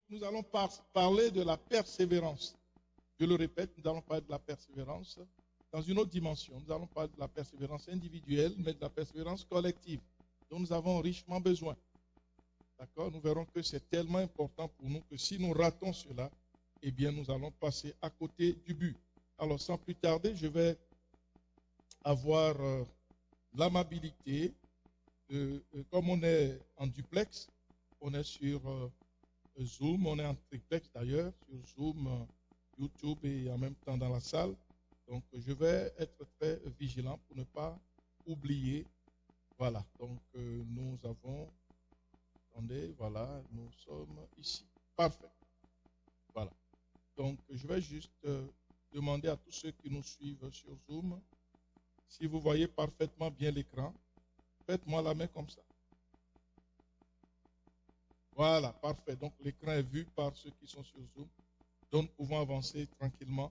nous allons parler de la persévérance. Je le répète, nous allons parler de la persévérance dans une autre dimension. Nous allons parler de la persévérance individuelle, mais de la persévérance collective, dont nous avons richement besoin. D'accord? Nous verrons que c'est tellement important pour nous que si nous ratons cela, eh bien, nous allons passer à côté du but. Alors, sans plus tarder, je vais avoir l'amabilité, comme on est en duplex, on est sur Zoom, on est en triplex d'ailleurs, sur Zoom, YouTube et en même temps dans la salle. Donc, je vais être très vigilant pour ne pas oublier. Voilà, donc nous avons, attendez, voilà, nous sommes ici. Parfait. Voilà. Donc, je vais juste demander à tous ceux qui nous suivent sur Zoom, si vous voyez parfaitement bien l'écran, faites-moi la main comme ça. Voilà, parfait. Donc, l'écran est vu par ceux qui sont sur Zoom. Donc, nous pouvons avancer tranquillement,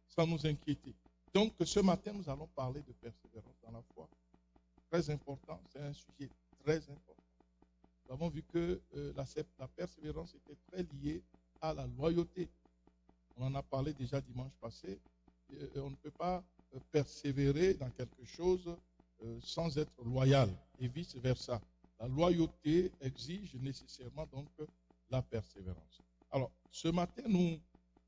sans nous inquiéter. Donc, ce matin, nous allons parler de persévérance dans la foi. Très important, c'est un sujet très important. Nous avons vu que la persévérance était très liée à la loyauté. On en a parlé déjà dimanche passé. On ne peut pas persévérer dans quelque chose sans être loyal et vice-versa. La loyauté exige nécessairement donc la persévérance. Alors, ce matin, nous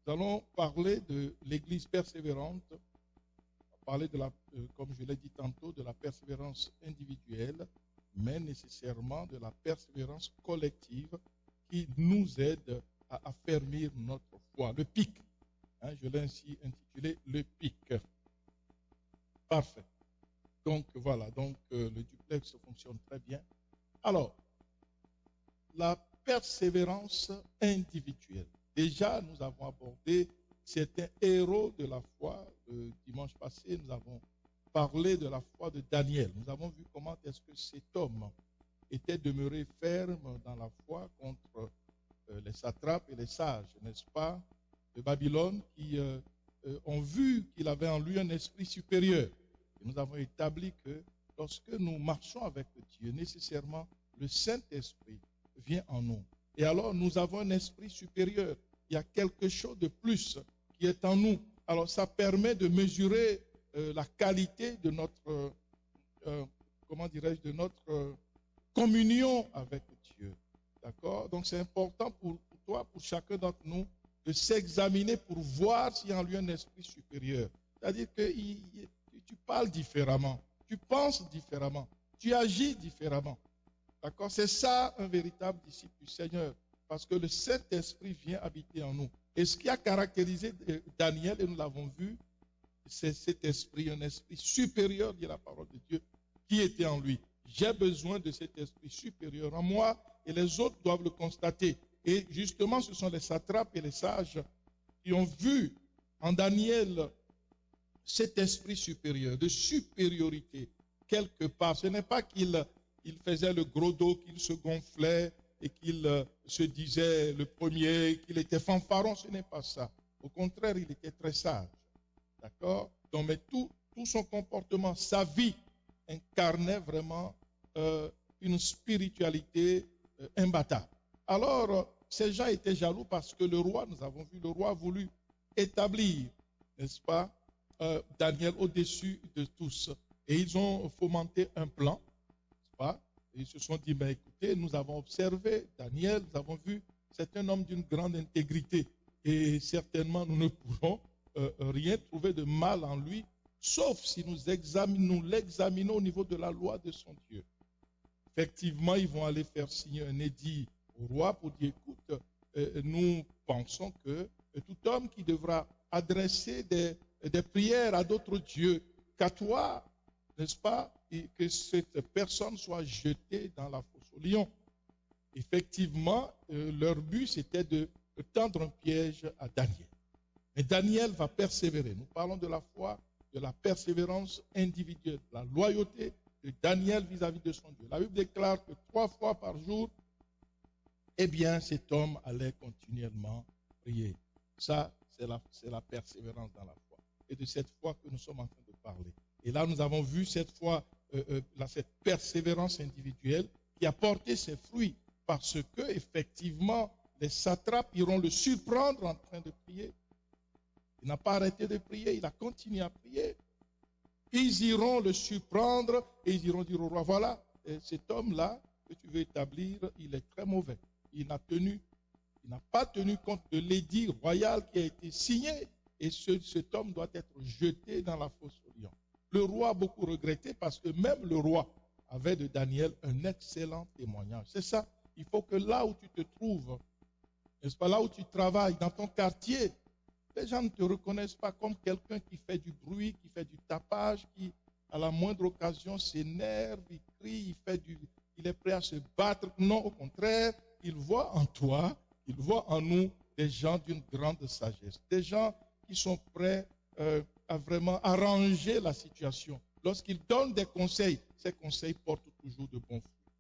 allons parler de l'Église persévérante. On va parler de comme je l'ai dit tantôt, de la persévérance individuelle, mais nécessairement de la persévérance collective qui nous aide à affermir notre foi. Le pic. Je l'ai ainsi intitulé le pic. Parfait. Donc voilà, donc le duplex fonctionne très bien. Alors, la persévérance individuelle. Déjà, nous avons abordé certains héros de la foi. Dimanche passé, nous avons parlé de la foi de Daniel. Nous avons vu comment est-ce que cet homme était demeuré ferme dans la foi contre les satrapes et les sages, n'est-ce pas, de Babylone, qui ont vu qu'il avait en lui un esprit supérieur. Et nous avons établi que lorsque nous marchons avec Dieu, nécessairement, le Saint-Esprit vient en nous. Et alors, nous avons un esprit supérieur. Il y a quelque chose de plus qui est en nous. Alors, ça permet de mesurer la qualité de notre, comment dirais-je, de notre communion avec Dieu. D'accord? Donc, c'est important pour toi, pour chacun d'entre nous, de s'examiner pour voir s'il y a en lui un esprit supérieur. C'est-à-dire que tu parles différemment, tu penses différemment, tu agis différemment. D'accord? C'est ça un véritable disciple du Seigneur. Parce que le Saint-Esprit vient habiter en nous. Et ce qui a caractérisé Daniel, et nous l'avons vu, c'est cet esprit, un esprit supérieur, dit la parole de Dieu, qui était en lui. J'ai besoin de cet esprit supérieur en moi et les autres doivent le constater. Et justement, ce sont les satrapes et les sages qui ont vu en Daniel cet esprit supérieur, de supériorité, quelque part. Ce n'est pas qu'il faisait le gros dos, qu'il se gonflait et qu'il se disait le premier, qu'il était fanfaron, ce n'est pas ça. Au contraire, il était très sage. D'accord? Donc, mais tout son comportement, sa vie, incarnait vraiment une spiritualité imbattable. Alors, ces gens étaient jaloux parce que le roi, nous avons vu, le roi a voulu établir, n'est-ce pas, Daniel au-dessus de tous. Et ils ont fomenté un plan, n'est-ce pas? Et ils se sont dit, ben écoutez, nous avons observé Daniel, nous avons vu, c'est un homme d'une grande intégrité. Et certainement, nous ne pourrons rien trouver de mal en lui, sauf si nous l'examinons au niveau de la loi de son Dieu. Effectivement, ils vont aller faire signer un édit au roi pour dire, écoute, nous pensons que tout homme qui devra adresser des prières à d'autres dieux qu'à toi, n'est-ce pas, et que cette personne soit jetée dans la fosse au lion. Effectivement, leur but, c'était de tendre un piège à Daniel. Mais Daniel va persévérer. Nous parlons de la foi, de la persévérance individuelle, de la loyauté de Daniel vis-à-vis de son Dieu. La Bible déclare que 3 fois par jour, eh bien, cet homme allait continuellement prier. Ça, c'est la persévérance dans la foi. Et de cette foi que nous sommes en train de parler. Et là, nous avons vu cette foi, cette persévérance individuelle qui a porté ses fruits parce que, effectivement, les satrapes iront le surprendre en train de prier. Il n'a pas arrêté de prier, il a continué à prier. Ils iront le surprendre et ils iront dire au roi, voilà, cet homme-là que tu veux établir, il est très mauvais. Il n'a pas tenu compte de l'édit royal qui a été signé et cet homme doit être jeté dans la fosse aux lions. Le roi a beaucoup regretté parce que même le roi avait de Daniel un excellent témoignage. C'est ça, il faut que là où tu te trouves, n'est-ce pas, là où tu travailles, dans ton quartier, les gens ne te reconnaissent pas comme quelqu'un qui fait du bruit, qui fait du tapage, qui, à la moindre occasion, s'énerve, il crie, il est prêt à se battre. Non, au contraire, il voit en toi, il voit en nous des gens d'une grande sagesse, des gens qui sont prêts à vraiment arranger la situation. Lorsqu'ils donnent des conseils, ces conseils portent toujours de bons fruits.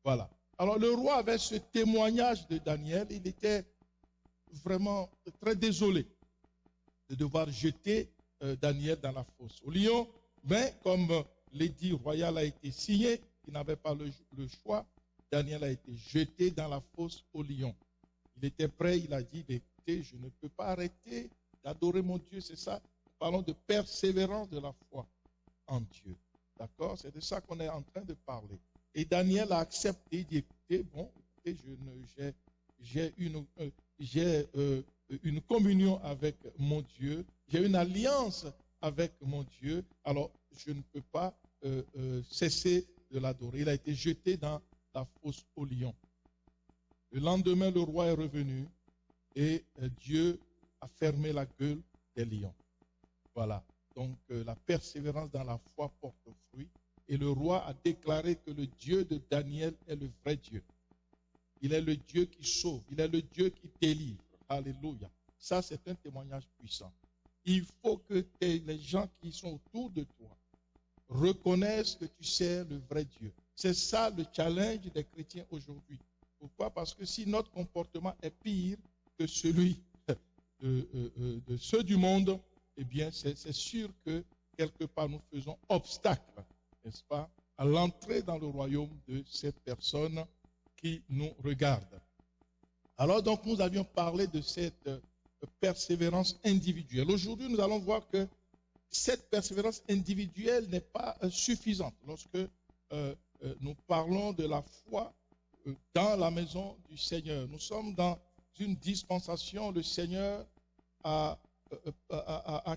Voilà. Alors le roi avait ce témoignage de Daniel, il était vraiment très désolé de devoir jeter Daniel dans la fosse aux lions, mais comme l'édit royal a été signé, il n'avait pas le choix, Daniel a été jeté dans la fosse aux lions. Il était prêt, il a dit, écoutez, je ne peux pas arrêter d'adorer mon Dieu, c'est ça. Parlons de persévérance de la foi en Dieu. D'accord? C'est de ça qu'on est en train de parler. Et Daniel a accepté, il dit, écoutez, bon, écoutez, j'ai une communion avec mon Dieu, j'ai une alliance avec mon Dieu, alors je ne peux pas cesser de l'adorer. Il a été jeté dans la fosse aux lions. Le lendemain, le roi est revenu et Dieu a fermé la gueule des lions. Voilà. Donc la persévérance dans la foi porte fruit. Et le roi a déclaré que le Dieu de Daniel est le vrai Dieu. Il est le Dieu qui sauve. Il est le Dieu qui délivre. Alléluia. Ça, c'est un témoignage puissant. Il faut que les gens qui sont autour de toi reconnaissent que tu sers le vrai Dieu. C'est ça le challenge des chrétiens aujourd'hui. Pourquoi? Parce que si notre comportement est pire que celui de ceux du monde, eh bien, c'est sûr que quelque part nous faisons obstacle, n'est-ce pas, à l'entrée dans le royaume de ces personnes qui nous regardent. Alors donc, nous avions parlé de cette persévérance individuelle. Aujourd'hui, nous allons voir que cette persévérance individuelle n'est pas suffisante. Lorsque nous parlons de la foi dans la maison du Seigneur, nous sommes dans une dispensation, le Seigneur a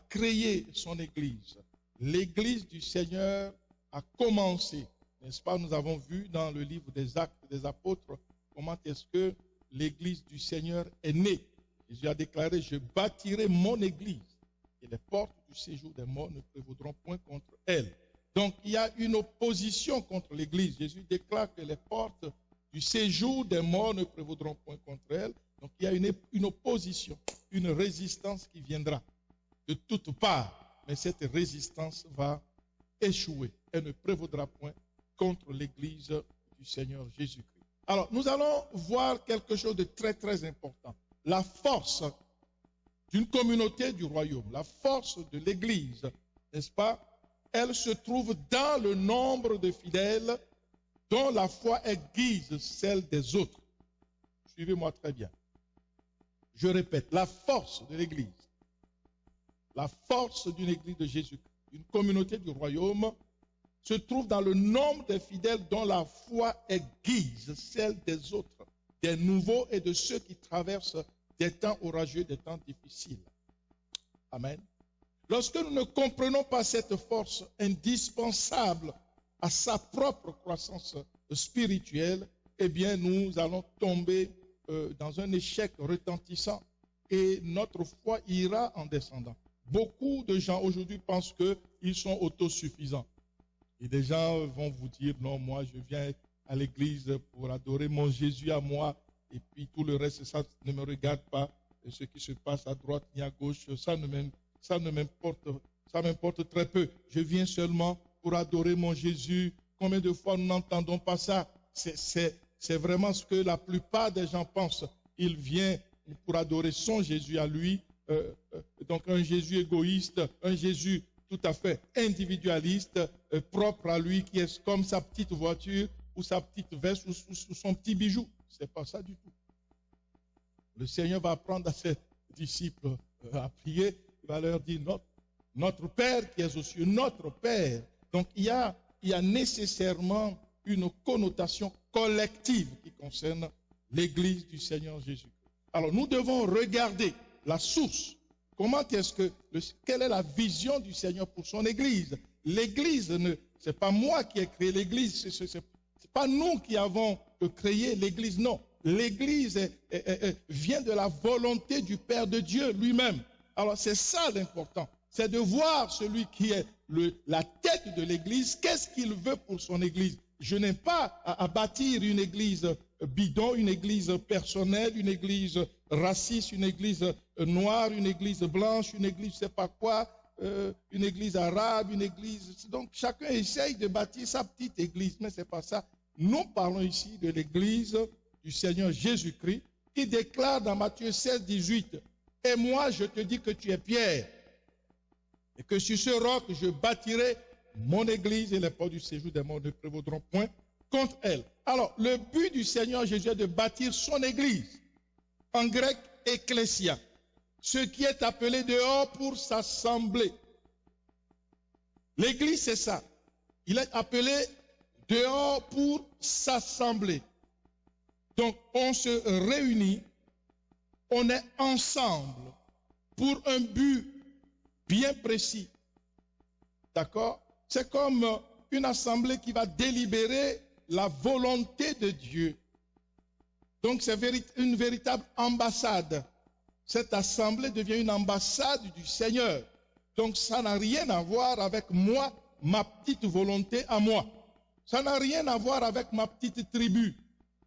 créé son Église. L'Église du Seigneur a commencé, n'est-ce pas? Nous avons vu dans le livre des Actes des Apôtres comment est-ce que l'Église du Seigneur est née. Jésus a déclaré, je bâtirai mon Église et les portes du séjour des morts ne prévaudront point contre elle. Donc il y a une opposition contre l'Église. Jésus déclare que les portes du séjour des morts ne prévaudront point contre elle. Donc il y a une opposition, une résistance qui viendra de toutes parts. Mais cette résistance va échouer. Elle ne prévaudra point contre l'Église du Seigneur Jésus-Christ. Alors, nous allons voir quelque chose de très, très important. La force d'une communauté du royaume, la force de l'Église, n'est-ce pas? Elle se trouve dans le nombre de fidèles dont la foi aiguise celle des autres. Suivez-moi très bien. Je répète, la force de l'Église, la force d'une Église de Jésus-Christ, une communauté du royaume, se trouve dans le nombre des fidèles dont la foi aiguise celle des autres, des nouveaux et de ceux qui traversent des temps orageux, des temps difficiles. Amen. Lorsque nous ne comprenons pas cette force indispensable à sa propre croissance spirituelle, eh bien nous allons tomber dans un échec retentissant et notre foi ira en descendant. Beaucoup de gens aujourd'hui pensent qu'ils sont autosuffisants. Et des gens vont vous dire, non, moi je viens à l'église pour adorer mon Jésus à moi, et puis tout le reste, ça ne me regarde pas. Et ce qui se passe à droite ni à gauche, ça m'importe très peu. Je viens seulement pour adorer mon Jésus. Combien de fois nous n'entendons pas ça? C'est vraiment ce que la plupart des gens pensent. Il vient pour adorer son Jésus à lui, donc un Jésus égoïste, un Jésus tout à fait individualiste, propre à lui, qui est comme sa petite voiture ou sa petite veste ou son petit bijou. Ce n'est pas ça du tout. le Seigneur va apprendre à ses disciples à prier. Il va leur dire, notre Père qui es aux cieux, notre Père. Donc il y a nécessairement une connotation collective qui concerne l'Église du Seigneur Jésus. Alors nous devons regarder la source. Quelle est la vision du Seigneur pour son Église? L'Église, ce n'est pas moi qui ai créé l'Église, ce n'est pas nous qui avons créé l'Église, non. L'Église vient de la volonté du Père de Dieu lui-même. Alors c'est ça l'important, c'est de voir celui qui est la tête de l'Église, qu'est-ce qu'il veut pour son Église. Je n'ai pas à bâtir une Église bidon, une Église personnelle, une Église raciste, une Église noire, une Église blanche, une Église je ne sais pas quoi, une Église arabe, une Église... Donc chacun essaye de bâtir sa petite Église, mais ce n'est pas ça. Nous parlons ici de l'Église du Seigneur Jésus-Christ qui déclare dans Matthieu 16, 18, « Et moi je te dis que tu es Pierre, et que sur ce roc je bâtirai mon Église et les portes du séjour des morts ne prévaudront point contre elle. » Alors, le but du Seigneur Jésus est de bâtir son Église, en grec, ecclésia, ce qui est appelé dehors pour s'assembler. L'Église, c'est ça. Il est appelé dehors pour s'assembler. Donc, on se réunit, on est ensemble pour un but bien précis. D'accord? C'est comme une assemblée qui va délibérer la volonté de Dieu. Donc, c'est une véritable ambassade. Cette assemblée devient une ambassade du Seigneur. Donc, ça n'a rien à voir avec moi, ma petite volonté à moi. Ça n'a rien à voir avec ma petite tribu.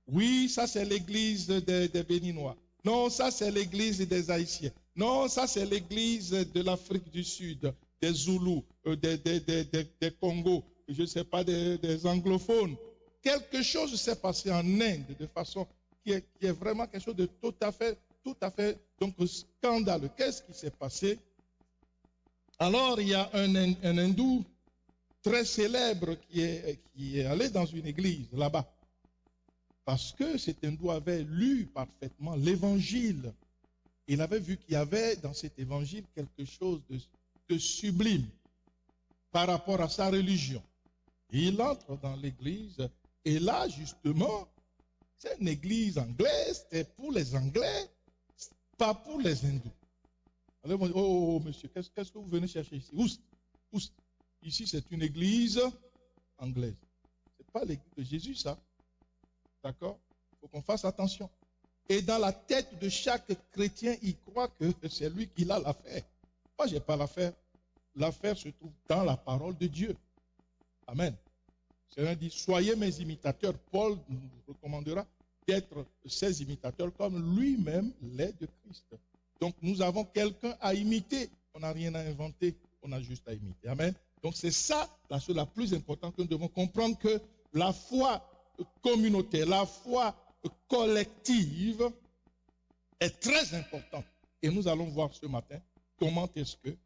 Oui, ça c'est l'église des Béninois. Non, ça c'est l'église des Haïtiens. Non, ça c'est l'église de l'Afrique du Sud, des Zoulous, des Congos, je ne sais pas, des anglophones. Quelque chose s'est passé en Inde de façon qui est vraiment quelque chose de tout à fait donc scandaleux. Qu'est-ce qui s'est passé? Alors, il y a un hindou très célèbre qui est allé dans une église là-bas. Parce que cet hindou avait lu parfaitement l'évangile. Il avait vu qu'il y avait dans cet évangile quelque chose de sublime par rapport à sa religion. Il entre dans l'église et là, justement, c'est une église anglaise, c'est pour les Anglais, pas pour les hindous. Alors, ils vont dire, oh, monsieur, qu'est-ce que vous venez chercher ici? Oust. Ici, c'est une église anglaise. Ce n'est pas l'église de Jésus, ça. D'accord? Il faut qu'on fasse attention. Et dans la tête de chaque chrétien, il croit que c'est lui qui a l'affaire. Moi, je n'ai pas l'affaire. L'affaire se trouve dans la parole de Dieu. Amen. Le Seigneur dit, soyez mes imitateurs. Paul nous recommandera d'être ses imitateurs comme lui-même l'est de Christ. Donc, nous avons quelqu'un à imiter. On n'a rien à inventer, on a juste à imiter. Amen. Donc, c'est ça la chose la plus importante que nous devons comprendre, que la foi communautaire, la foi collective est très importante. Et nous allons voir ce matin comment est-ce que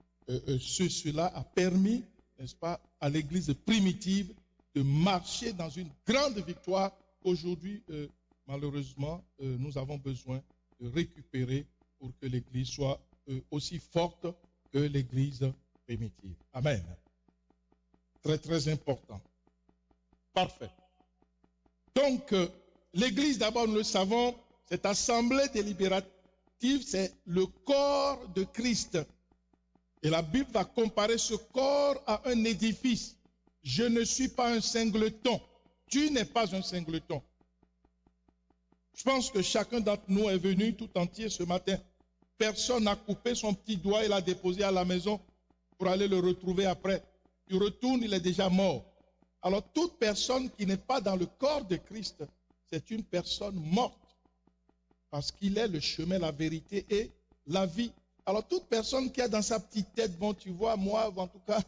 cela a permis, n'est-ce pas, à l'Église primitive de marcher dans une grande victoire. Aujourd'hui, malheureusement, nous avons besoin de récupérer pour que l'Église soit aussi forte que l'Église primitive. Amen. Très, très important. Parfait. Donc, l'Église, d'abord, nous le savons, cette assemblée délibérative, c'est le corps de Christ. Et la Bible va comparer ce corps à un édifice. Je ne suis pas un singleton. Tu n'es pas un singleton. Je pense que chacun d'entre nous est venu tout entier ce matin. Personne n'a coupé son petit doigt et l'a déposé à la maison pour aller le retrouver après. Tu retournes, il est déjà mort. Alors, toute personne qui n'est pas dans le corps de Christ, c'est une personne morte. Parce qu'il est le chemin, la vérité et la vie. Alors, toute personne qui a dans sa petite tête, bon, tu vois, moi, en tout cas,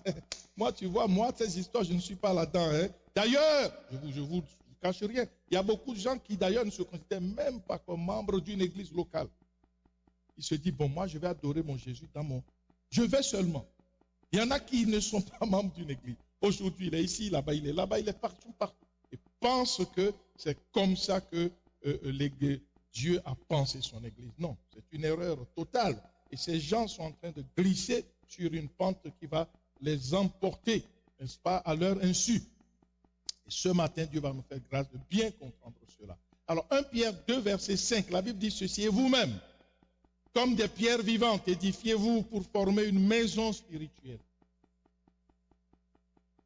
moi, tu vois, moi, ces histoires, je ne suis pas là-dedans. Hein. D'ailleurs, je vous cache rien, il y a beaucoup de gens qui, d'ailleurs, ne se considèrent même pas comme membres d'une église locale. Ils se disent, bon, moi, je vais adorer mon Jésus dans mon... Je vais seulement. Il y en a qui ne sont pas membres d'une église. Aujourd'hui, il est ici, là-bas, il est partout, partout. Et pensent que c'est comme ça que Dieu a pensé son Église. Non, c'est une erreur totale. Et ces gens sont en train de glisser sur une pente qui va les emporter, n'est-ce pas, à leur insu. Et ce matin, Dieu va nous faire grâce de bien comprendre cela. Alors, 1 Pierre 2, verset 5, la Bible dit ceci: et vous-même, comme des pierres vivantes, édifiez-vous pour former une maison spirituelle.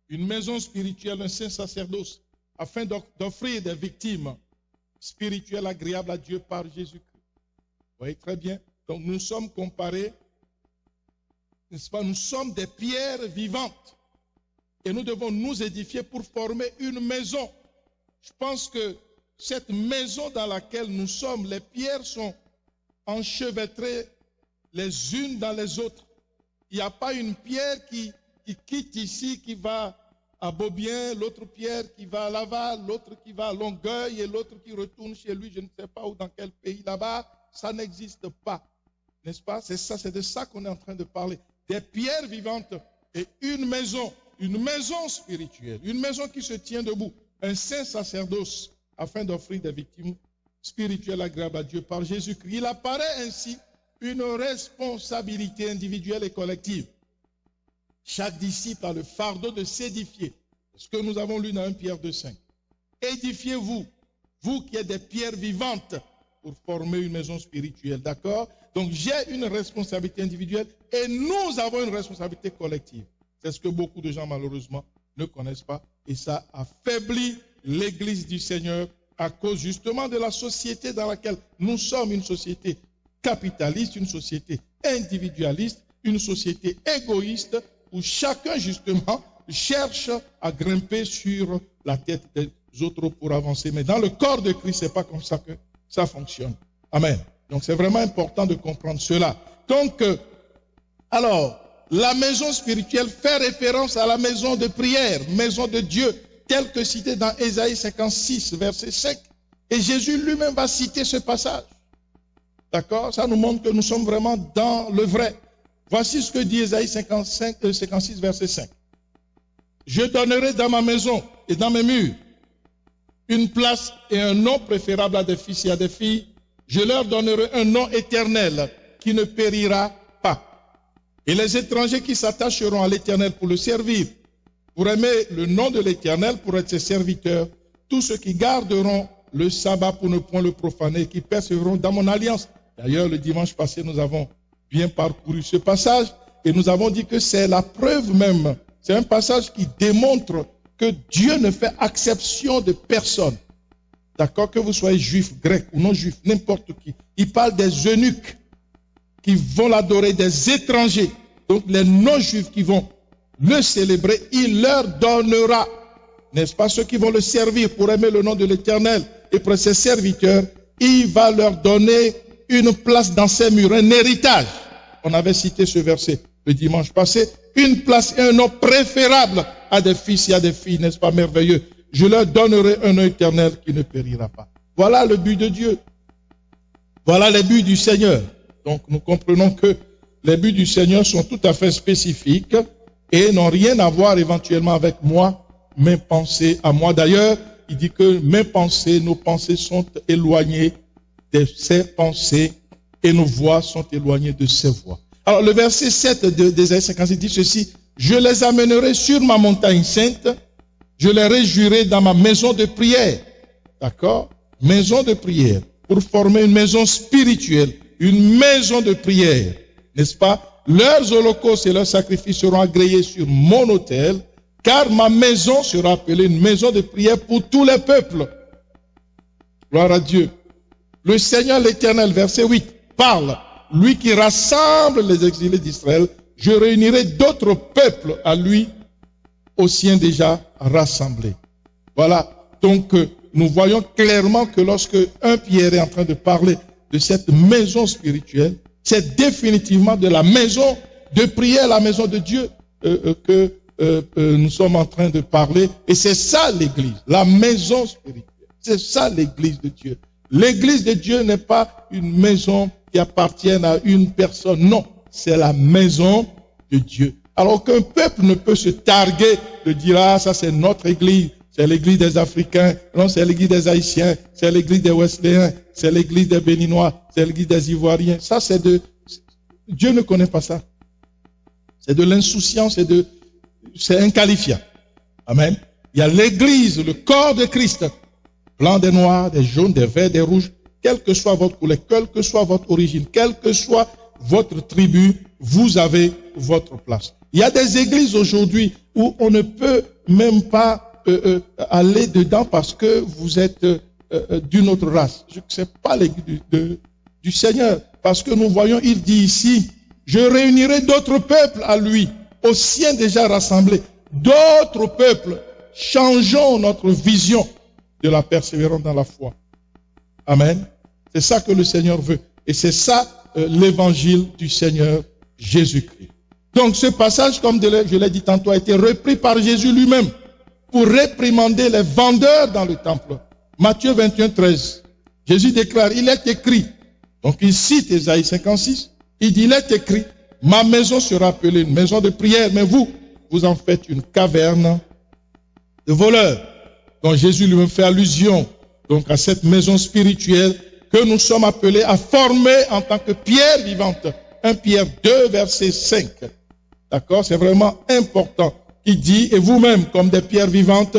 Une maison spirituelle, un saint sacerdoce, afin d'offrir des victimes spirituelles agréables à Dieu par Jésus-Christ. Vous voyez très bien. Donc nous sommes comparés, n'est-ce pas, nous sommes des pierres vivantes. Et nous devons nous édifier pour former une maison. Je pense que cette maison dans laquelle nous sommes, les pierres sont enchevêtrées les unes dans les autres. Il n'y a pas une pierre qui quitte ici, qui va à Beaubien, l'autre pierre qui va à Laval, l'autre qui va à Longueuil et l'autre qui retourne chez lui, je ne sais pas où, dans quel pays là-bas. Ça n'existe pas, n'est-ce pas? C'est ça, c'est de ça qu'on est en train de parler. Des pierres vivantes et une maison spirituelle, une maison qui se tient debout, un saint sacerdoce, afin d'offrir des victimes spirituelles agréables à Dieu par Jésus-Christ. Il apparaît ainsi une responsabilité individuelle et collective. Chaque disciple a le fardeau de s'édifier. C'est ce que nous avons lu dans 1 Pierre 2,5. Édifiez-vous, vous qui êtes des pierres vivantes, pour former une maison spirituelle. D'accord? Donc j'ai une responsabilité individuelle et nous avons une responsabilité collective. C'est ce que beaucoup de gens malheureusement ne connaissent pas. Et ça affaiblit l'Église du Seigneur à cause justement de la société dans laquelle nous sommes, une société capitaliste, une société individualiste, une société égoïste, où chacun justement cherche à grimper sur la tête des autres pour avancer. Mais dans le corps de Christ, ce n'est pas comme ça que ça fonctionne. Amen. Donc c'est vraiment important de comprendre cela. Donc, alors, la maison spirituelle fait référence à la maison de prière, maison de Dieu, telle que citée dans Ésaïe 56, verset 5. Et Jésus lui-même va citer ce passage. D'accord? Ça nous montre que nous sommes vraiment dans le vrai. Voici ce que dit Ésaïe 56, verset 5. Je donnerai dans ma maison et dans mes murs une place et un nom préférable à des fils et à des filles. Je leur donnerai un nom éternel qui ne périra pas. Et les étrangers qui s'attacheront à l'Éternel pour le servir, pour aimer le nom de l'Éternel, pour être ses serviteurs, tous ceux qui garderont le sabbat pour ne point le profaner, qui persévéreront dans mon alliance. D'ailleurs, le dimanche passé, nous avons bien parcouru ce passage et nous avons dit que c'est la preuve même. C'est un passage qui démontre que Dieu ne fait exception de personne. D'accord? Que vous soyez juif, grec ou non juif, n'importe qui. Il parle des eunuques qui vont l'adorer, des étrangers. Donc les non-juifs qui vont le célébrer, il leur donnera, n'est-ce pas, ceux qui vont le servir pour aimer le nom de l'Éternel et pour ses serviteurs, il va leur donner une place dans ses murs, un héritage. On avait cité ce verset le dimanche passé. Une place et un nom préférable à des fils et à des filles, n'est-ce pas merveilleux? Je leur donnerai un nom éternel qui ne périra pas. Voilà le but de Dieu. Voilà les buts du Seigneur. Donc nous comprenons que les buts du Seigneur sont tout à fait spécifiques et n'ont rien à voir éventuellement avec moi, mes pensées à moi. D'ailleurs, il dit que mes pensées, nos pensées sont éloignées de ses pensées et nos voix sont éloignées de ses voix. Alors le verset 7 d'Ésaïe 56 dit ceci: je les amènerai sur ma montagne sainte, je les réjouirai dans ma maison de prière. D'accord? Maison de prière. Pour former une maison spirituelle, une maison de prière. N'est-ce pas? Leurs holocaustes et leurs sacrifices seront agréés sur mon autel, car ma maison sera appelée une maison de prière pour tous les peuples. Gloire à Dieu. Le Seigneur l'Éternel, verset 8, parle. Lui qui rassemble les exilés d'Israël, je réunirai d'autres peuples à lui, aux siens déjà rassemblés. Voilà. Donc, nous voyons clairement que lorsque 1 Pierre est en train de parler de cette maison spirituelle, c'est définitivement de la maison de prière, la maison de Dieu que nous sommes en train de parler. Et c'est ça l'Église, la maison spirituelle. C'est ça l'Église de Dieu. L'Église de Dieu n'est pas une maison qui appartient à une personne. Non, c'est la maison de Dieu. Alors qu'un peuple ne peut se targuer de dire, ah, ça c'est notre Église, c'est l'église des Africains, non, c'est l'église des Haïtiens, c'est l'église des Wesléens, c'est l'église des Béninois, c'est l'église des Ivoiriens. Ça, Dieu ne connaît pas ça. C'est de l'insouciance, c'est inqualifiable. Amen. Il y a l'église, le corps de Christ, blanc, des noirs, des jaunes, des verts, des rouges, quelle que soit votre couleur, quelle que soit votre origine, quelle que soit votre tribu, vous avez votre place. Il y a des églises aujourd'hui où on ne peut même pas aller dedans parce que vous êtes d'une autre race. Ce n'est pas l'église du Seigneur. Parce que nous voyons, il dit ici, je réunirai d'autres peuples à lui, aux siens déjà rassemblés. D'autres peuples, changeons notre vision de la persévérance dans la foi. Amen. C'est ça que le Seigneur veut. Et c'est ça l'évangile du Seigneur Jésus-Christ. Donc ce passage, comme je l'ai dit tantôt, a été repris par Jésus lui-même pour réprimander les vendeurs dans le temple. Matthieu 21, 13. Jésus déclare, il est écrit. Donc il cite Ésaïe 56. Il dit, il est écrit, ma maison sera appelée une maison de prière, mais vous en faites une caverne de voleurs. Donc Jésus lui-même fait allusion donc à cette maison spirituelle que nous sommes appelés à former en tant que pierre vivante. 1 Pierre 2, verset 5. D'accord? C'est vraiment important. Il dit, et vous-même, comme des pierres vivantes,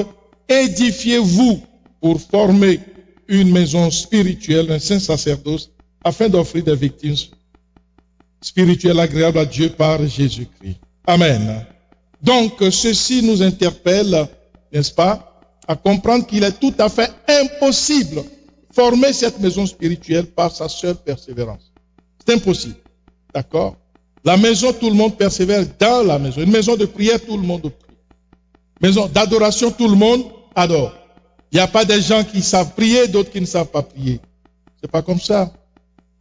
édifiez-vous pour former une maison spirituelle, un saint sacerdoce, afin d'offrir des victimes spirituelles agréables à Dieu par Jésus-Christ. Amen. Donc, ceci nous interpelle, n'est-ce pas, à comprendre qu'il est tout à fait impossible de former cette maison spirituelle par sa seule persévérance. C'est impossible. D'accord? La maison, tout le monde persévère dans la maison. Une maison de prière, tout le monde prie. Maison d'adoration, tout le monde adore. Il n'y a pas des gens qui savent prier, d'autres qui ne savent pas prier. C'est pas comme ça.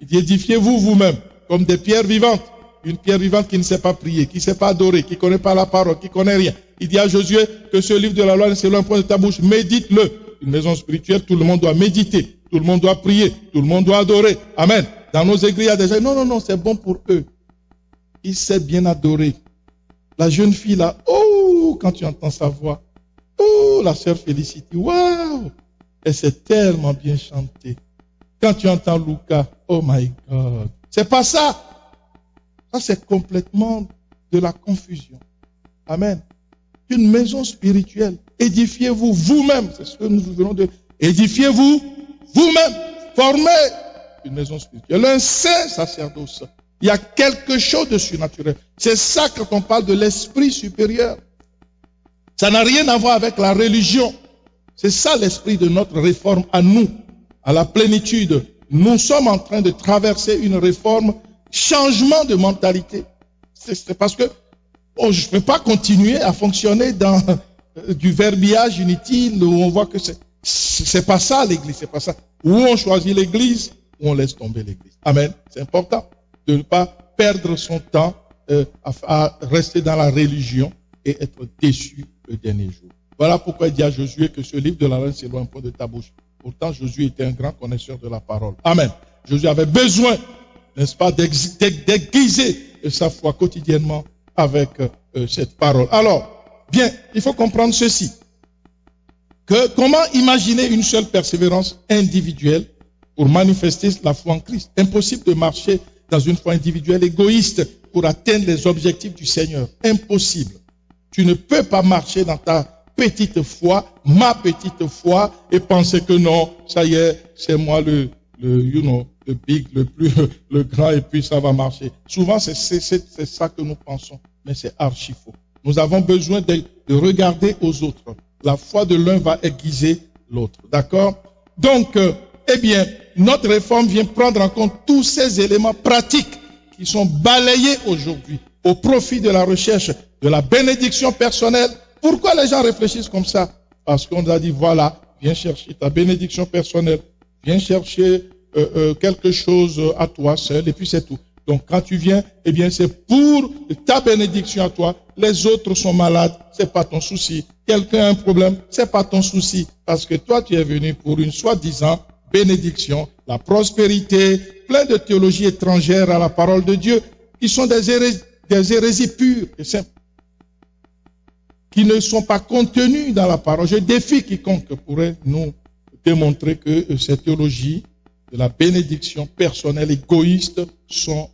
Il dit, édifiez-vous vous-même comme des pierres vivantes. Une pierre vivante qui ne sait pas prier, qui ne sait pas adorer, qui ne connaît pas la parole, qui ne connaît rien. Il dit à Josué que ce livre de la loi ne s'éloigne point de ta bouche. Médite-le. Une maison spirituelle, tout le monde doit méditer. Tout le monde doit prier. Tout le monde doit adorer. Amen. Dans nos églises, il y a des gens, non, c'est bon pour eux. Il sait bien adorer. La jeune fille là, oh, quand tu entends sa voix, oh, la sœur Félicité, waouh, elle sait tellement bien chanter. Quand tu entends Lucas, oh my God, c'est pas ça. Ça, c'est complètement de la confusion. Amen. Une maison spirituelle. Édifiez-vous vous-même. C'est ce que nous venons de... Édifiez-vous vous-même. Formez une maison spirituelle. Un saint sacerdoce. Il y a quelque chose de surnaturel. C'est ça quand on parle de l'esprit supérieur. Ça n'a rien à voir avec la religion. C'est ça l'esprit de notre réforme à nous, à la plénitude. Nous sommes en train de traverser une réforme, changement de mentalité. C'est parce que je ne peux pas continuer à fonctionner dans du verbiage inutile où on voit que c'est pas ça l'église, c'est pas ça. Où on choisit l'église, où on laisse tomber l'église. Amen. C'est important de ne pas perdre son temps à rester dans la religion et être déçu le dernier jour. Voilà pourquoi il dit à Josué que ce livre de la loi s'éloigne pas de ta bouche. Pourtant, Josué était un grand connaisseur de la parole. Amen. Josué avait besoin, n'est-ce pas, d'aiguiser sa foi quotidiennement avec cette parole. Alors, bien, il faut comprendre ceci. Comment imaginer une seule persévérance individuelle pour manifester la foi en Christ? Impossible de marcher dans une foi individuelle égoïste pour atteindre les objectifs du Seigneur. Impossible. Tu ne peux pas marcher dans ta petite foi, ma petite foi, et penser que non, ça y est, c'est moi le big, le grand, et puis ça va marcher. Souvent, c'est ça que nous pensons, mais c'est archi faux. Nous avons besoin de regarder aux autres. La foi de l'un va aiguiser l'autre. D'accord? Donc, eh bien, notre réforme vient prendre en compte tous ces éléments pratiques qui sont balayés aujourd'hui au profit de la recherche de la bénédiction personnelle. Pourquoi les gens réfléchissent comme ça? Parce qu'on a dit, voilà, viens chercher ta bénédiction personnelle, viens chercher quelque chose à toi seul, et puis c'est tout. Donc quand tu viens, eh bien c'est pour ta bénédiction à toi. Les autres sont malades, c'est pas ton souci. Quelqu'un a un problème, c'est pas ton souci. Parce que toi, tu es venu pour une soi-disant bénédiction, la prospérité, plein de théologies étrangères à la parole de Dieu, qui sont des hérésies pures et simples, qui ne sont pas contenus dans la parole. Je défie quiconque pourrait nous démontrer que ces théologies de la bénédiction personnelle égoïste sont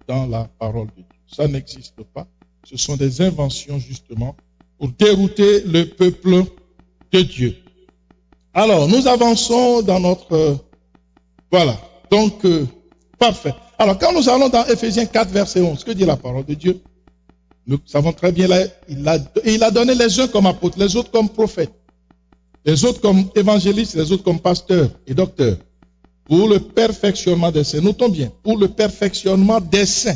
dans la parole de Dieu. Ça n'existe pas. Ce sont des inventions justement pour dérouter le peuple de Dieu. Alors, nous avançons dans notre... voilà. Donc, parfait. Alors, quand nous allons dans Éphésiens 4, verset 11, que dit la parole de Dieu? Nous savons très bien, il a donné les uns comme apôtres, les autres comme prophètes, les autres comme évangélistes, les autres comme pasteurs et docteurs, pour le perfectionnement des saints. Notons bien, pour le perfectionnement des saints,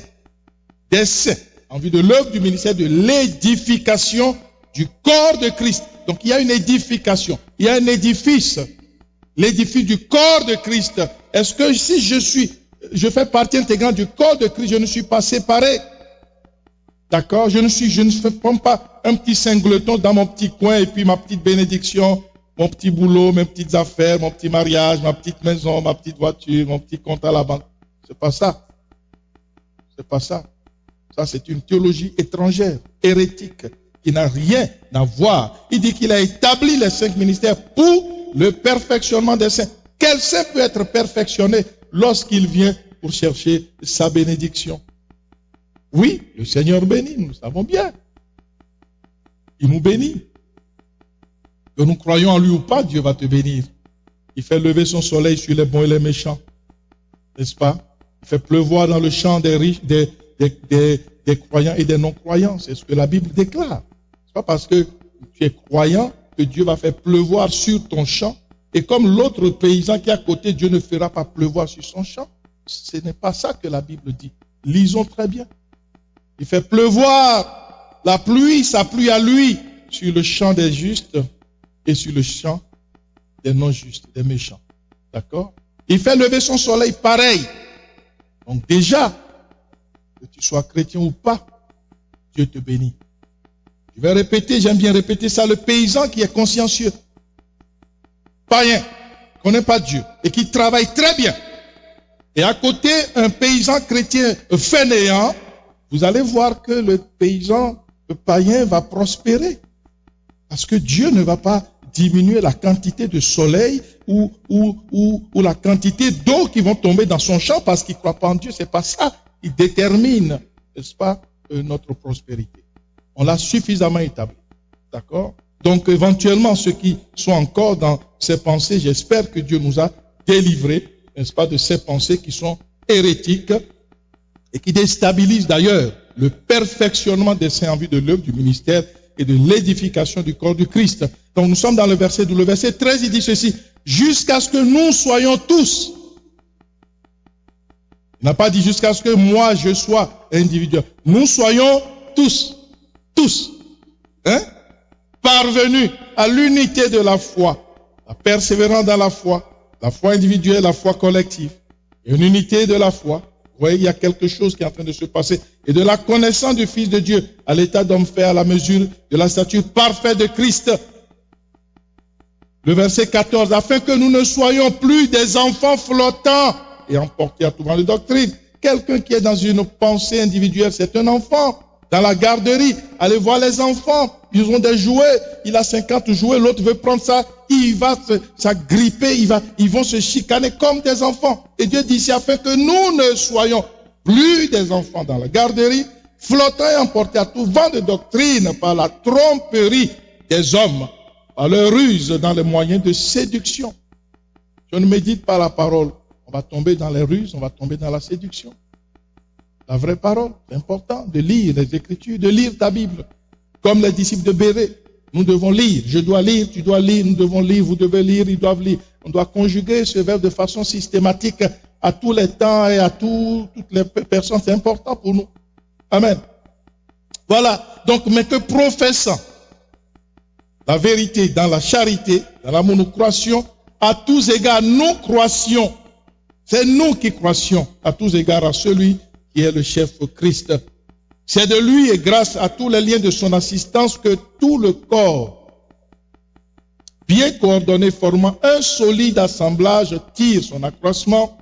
en vue de l'œuvre du ministère de l'édification du corps de Christ. Donc, il y a une édification, il y a un édifice, l'édifice du corps de Christ. Est-ce que si je fais partie intégrante du corps de Christ, je ne suis pas séparé? D'accord? Je ne fais pas un petit singleton dans mon petit coin et puis ma petite bénédiction, mon petit boulot, mes petites affaires, mon petit mariage, ma petite maison, ma petite voiture, mon petit compte à la banque. C'est pas ça. C'est pas ça. Ça, c'est une théologie étrangère, hérétique, qui n'a rien à voir. Il dit qu'il a établi les 5 ministères pour le perfectionnement des saints. Quel saint peut être perfectionné lorsqu'il vient pour chercher sa bénédiction? Oui, le Seigneur bénit, nous le savons bien. Il nous bénit. Que nous croyons en lui ou pas, Dieu va te bénir. Il fait lever son soleil sur les bons et les méchants. N'est-ce pas? Il fait pleuvoir dans le champ des riches, des croyants et des non-croyants. C'est ce que la Bible déclare. C'est pas parce que tu es croyant que Dieu va faire pleuvoir sur ton champ. Et comme l'autre paysan qui est à côté, Dieu ne fera pas pleuvoir sur son champ. Ce n'est pas ça que la Bible dit. Lisons très bien. Il fait pleuvoir la pluie, sa pluie à lui, sur le champ des justes et sur le champ des non-justes, des méchants. D'accord? Il fait lever son soleil pareil. Donc déjà, que tu sois chrétien ou pas, Dieu te bénit. Je vais répéter, j'aime bien répéter ça, le paysan qui est consciencieux, païen, qui ne connaît pas Dieu et qui travaille très bien. Et à côté, un paysan chrétien fainéant, vous allez voir que le paysan païen va prospérer. Parce que Dieu ne va pas diminuer la quantité de soleil ou la quantité d'eau qui vont tomber dans son champ parce qu'il ne croit pas en Dieu. C'est pas ça qui détermine, n'est-ce pas, notre prospérité. On l'a suffisamment établi. D'accord? Donc, éventuellement, ceux qui sont encore dans ces pensées, j'espère que Dieu nous a délivrés, n'est-ce pas, de ces pensées qui sont hérétiques et qui déstabilisent d'ailleurs le perfectionnement des saints en vue de l'œuvre du ministère et de l'édification du corps du Christ. Donc nous sommes dans le verset 12. Le verset 13, il dit ceci, jusqu'à ce que nous soyons tous. Il n'a pas dit jusqu'à ce que moi je sois individuel. Nous soyons tous, parvenus à l'unité de la foi, la persévérance dans la foi individuelle, la foi collective, et une unité de la foi. Vous voyez, il y a quelque chose qui est en train de se passer. Et de la connaissance du Fils de Dieu à l'état d'homme fait à la mesure de la stature parfaite de Christ. Le verset 14, afin que nous ne soyons plus des enfants flottants et emportés à tout vent de doctrine. Quelqu'un qui est dans une pensée individuelle, c'est un enfant. Dans la garderie, allez voir les enfants. Ils ont des jouets. Il a 50 jouets, l'autre veut prendre ça. Il va s'agripper, ils vont se chicaner comme des enfants. Et Dieu dit ici, afin que nous ne soyons plus des enfants dans la garderie, flottant et emportés à tout vent de doctrine par la tromperie des hommes, par leur ruse dans les moyens de séduction. Je ne médite pas la parole. On va tomber dans les ruses, on va tomber dans la séduction. La vraie parole, c'est important de lire les Écritures, de lire ta Bible. Comme les disciples de Bérée, nous devons lire. Je dois lire, tu dois lire, nous devons lire, vous devez lire, ils doivent lire. On doit conjuguer ce verbe de façon systématique à tous les temps et à toutes les personnes. C'est important pour nous. Amen. Voilà. Donc, mais que professant la vérité dans la charité, dans l'amour, nous croissions à tous égards, nous croissions. C'est nous qui croissions à tous égards à celui qui est le chef Christ. C'est de lui et grâce à tous les liens de son assistance que tout le corps, bien coordonné, formant un solide assemblage, tire son accroissement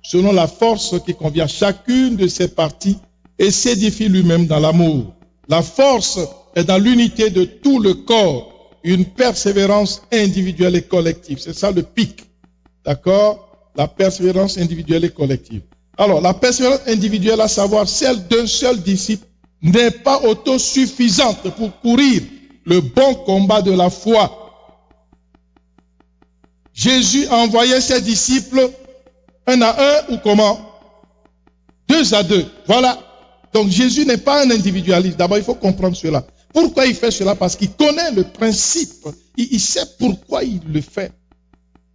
selon la force qui convient à chacune de ses parties et s'édifie lui-même dans l'amour. La force est dans l'unité de tout le corps. Une persévérance individuelle et collective. C'est ça le pic. D'accord? La persévérance individuelle et collective. Alors, la persévérance individuelle, à savoir celle d'un seul disciple, n'est pas autosuffisante pour courir le bon combat de la foi. Jésus envoyait ses disciples un à un ou comment? 2 à 2. Voilà. Donc Jésus n'est pas un individualiste. D'abord, il faut comprendre cela. Pourquoi il fait cela? Parce qu'il connaît le principe. Il sait pourquoi il le fait.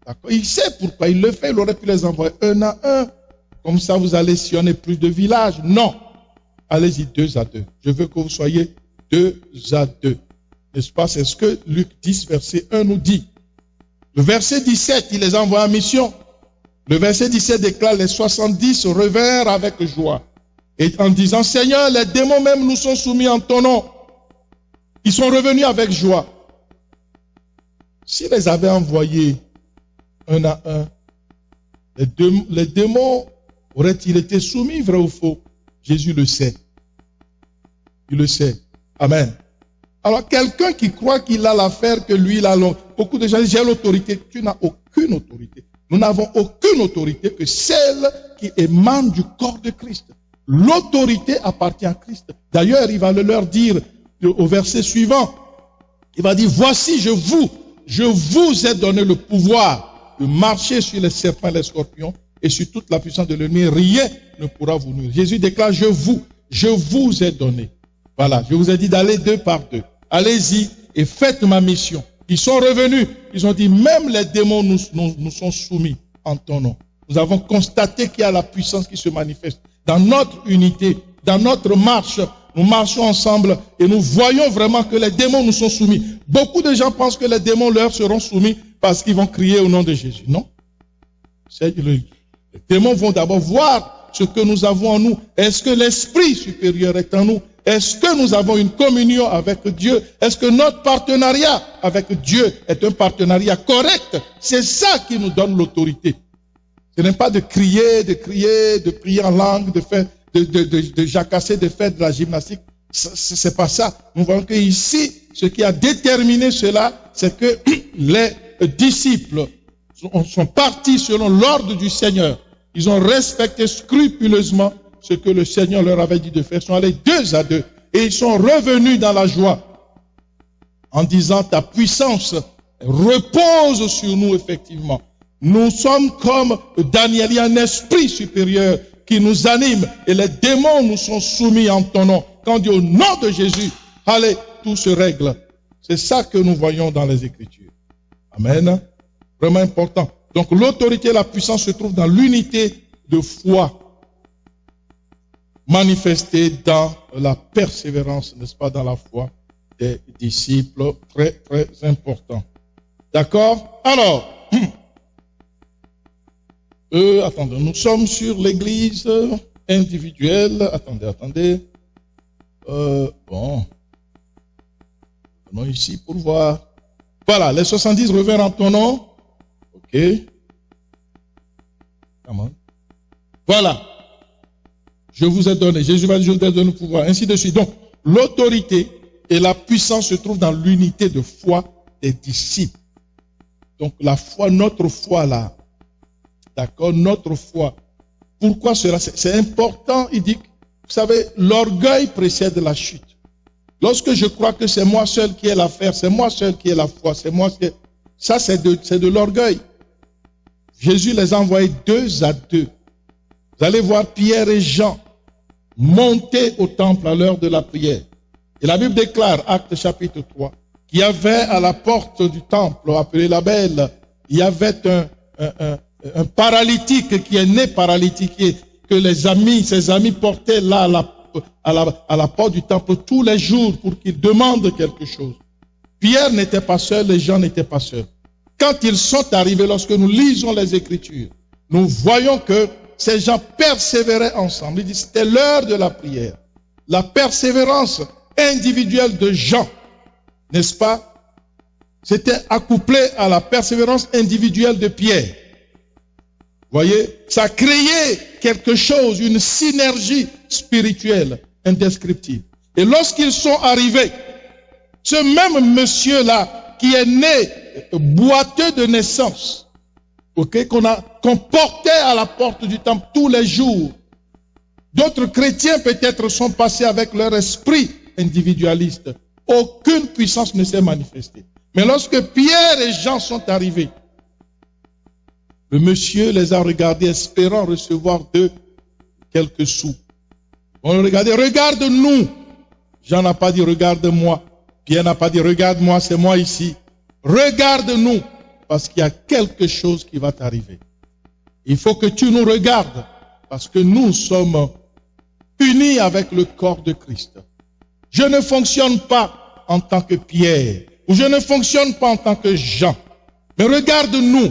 D'accord? Il sait pourquoi il le fait. Il aurait pu les envoyer un à un. Comme ça, vous allez sillonner plus de villages. Non. Allez-y 2 à 2. Je veux que vous soyez 2 à 2. N'est-ce pas? C'est ce que Luc 10, verset 1 nous dit. Le verset 17, il les envoie en mission. Le verset 17 déclare, les 70 revinrent avec joie. Et en disant, Seigneur, les démons même nous sont soumis en ton nom. Ils sont revenus avec joie. S'il les avait envoyés un à un, les démons auraient-ils été soumis, vrai ou faux? Jésus le sait. Il le sait. Amen. Alors, quelqu'un qui croit qu'il a l'affaire, que lui, il a l'autre. Beaucoup de gens disent, j'ai l'autorité. Tu n'as aucune autorité. Nous n'avons aucune autorité que celle qui émane du corps de Christ. L'autorité appartient à Christ. D'ailleurs, il va le leur dire au verset suivant. Il va dire, voici, je vous ai donné le pouvoir de marcher sur les serpents et les scorpions et sur toute la puissance de l'ennemi. Rien ne pourra vous nuire. Jésus déclare, je vous ai donné. Voilà, je vous ai dit d'aller 2 par 2. Allez-y et faites ma mission. Ils sont revenus. Ils ont dit, même les démons nous sont soumis en ton nom. Nous avons constaté qu'il y a la puissance qui se manifeste. Dans notre unité, dans notre marche, nous marchons ensemble et nous voyons vraiment que les démons nous sont soumis. Beaucoup de gens pensent que les démons leur seront soumis parce qu'ils vont crier au nom de Jésus. Non. Les démons vont d'abord voir ce que nous avons en nous. Est-ce que l'esprit supérieur est en nous? Est-ce que nous avons une communion avec Dieu? Est-ce que notre partenariat avec Dieu est un partenariat correct? C'est ça qui nous donne l'autorité. Ce n'est pas de crier, de prier en langue, de jacasser, de faire de la gymnastique. C'est pas ça. Nous voyons que ici, ce qui a déterminé cela, c'est que les disciples sont partis selon l'ordre du Seigneur. Ils ont respecté scrupuleusement ce que le Seigneur leur avait dit de faire. Ils sont allés 2 à 2 et ils sont revenus dans la joie en disant, ta puissance repose sur nous effectivement. Nous sommes comme Daniel, il y a un esprit supérieur qui nous anime et les démons nous sont soumis en ton nom. Quand on dit au nom de Jésus, allez, tout se règle. C'est ça que nous voyons dans les Écritures. Amen. Vraiment important. Donc l'autorité et la puissance se trouvent dans l'unité de foi manifestée dans la persévérance, n'est-ce pas, dans la foi des disciples. Très, très important. D'accord? Alors, attendez, nous sommes sur l'église individuelle. Attendez. Bon. Venons ici pour voir. Voilà, les 70 revinrent en ton nom. Ok. Come on. Voilà. Je vous ai donné. Jésus va dire, je vous ai donné le pouvoir. Ainsi de suite. Donc, l'autorité et la puissance se trouvent dans l'unité de foi des disciples. Donc, la foi, notre foi là. D'accord, notre foi. Pourquoi cela? C'est important. Il dit, vous savez, l'orgueil précède la chute. Lorsque je crois que c'est moi seul qui ai l'affaire, c'est moi seul qui ai la foi, c'est moi seul. Ça, c'est de l'orgueil. Jésus les a envoyés 2 à 2. Vous allez voir Pierre et Jean monter au temple à l'heure de la prière. Et la Bible déclare, Actes chapitre 3, qu'il y avait à la porte du temple, appelé la Belle, il y avait un paralytique qui est né paralytique, que ses amis portaient là à la porte du temple tous les jours pour qu'il demande quelque chose. Pierre n'était pas seul, les gens n'étaient pas seuls. Quand ils sont arrivés, lorsque nous lisons les Écritures, nous voyons que ces gens persévéraient ensemble. Ils disent, c'était l'heure de la prière. La persévérance individuelle de Jean, n'est-ce pas? C'était accouplé à la persévérance individuelle de Pierre. Vous voyez, ça a créé quelque chose, une synergie spirituelle indescriptible. Et lorsqu'ils sont arrivés, ce même monsieur-là qui est né boiteux de naissance, qu'on portait à la porte du temple tous les jours, d'autres chrétiens peut-être sont passés avec leur esprit individualiste. Aucune puissance ne s'est manifestée. Mais lorsque Pierre et Jean sont arrivés, le monsieur les a regardés espérant recevoir d'eux quelques sous. On le regardait, regarde-nous. Jean n'a pas dit regarde-moi. Pierre n'a pas dit regarde-moi, c'est moi ici. Regarde-nous, parce qu'il y a quelque chose qui va t'arriver. Il faut que tu nous regardes, parce que nous sommes unis avec le corps de Christ. Je ne fonctionne pas en tant que Pierre, ou je ne fonctionne pas en tant que Jean. Mais regarde-nous,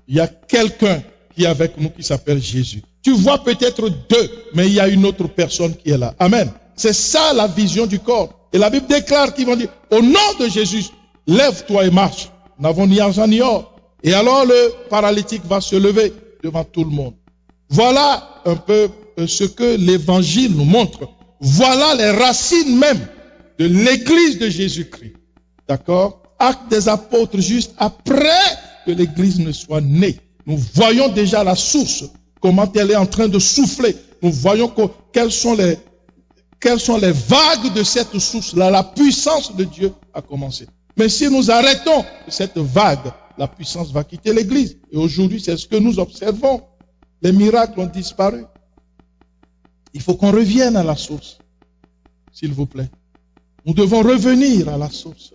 il y a quelqu'un qui est avec nous qui s'appelle Jésus. Tu vois peut-être deux, mais il y a une autre personne qui est là. Amen. C'est ça la vision du corps. Et la Bible déclare qu'ils vont dire, au nom de Jésus, lève-toi et marche. Nous n'avons ni argent ni or. Et alors le paralytique va se lever devant tout le monde. Voilà un peu ce que l'évangile nous montre. Voilà les racines même de l'église de Jésus-Christ. D'accord? Actes des apôtres juste après que l'église ne soit née. Nous voyons déjà la source, comment elle est en train de souffler. Nous voyons quelles sont les vagues de cette source-là. La puissance de Dieu a commencé. Mais si nous arrêtons cette vague, la puissance va quitter l'église. Et aujourd'hui, c'est ce que nous observons. Les miracles ont disparu. Il faut qu'on revienne à la source, s'il vous plaît. Nous devons revenir à la source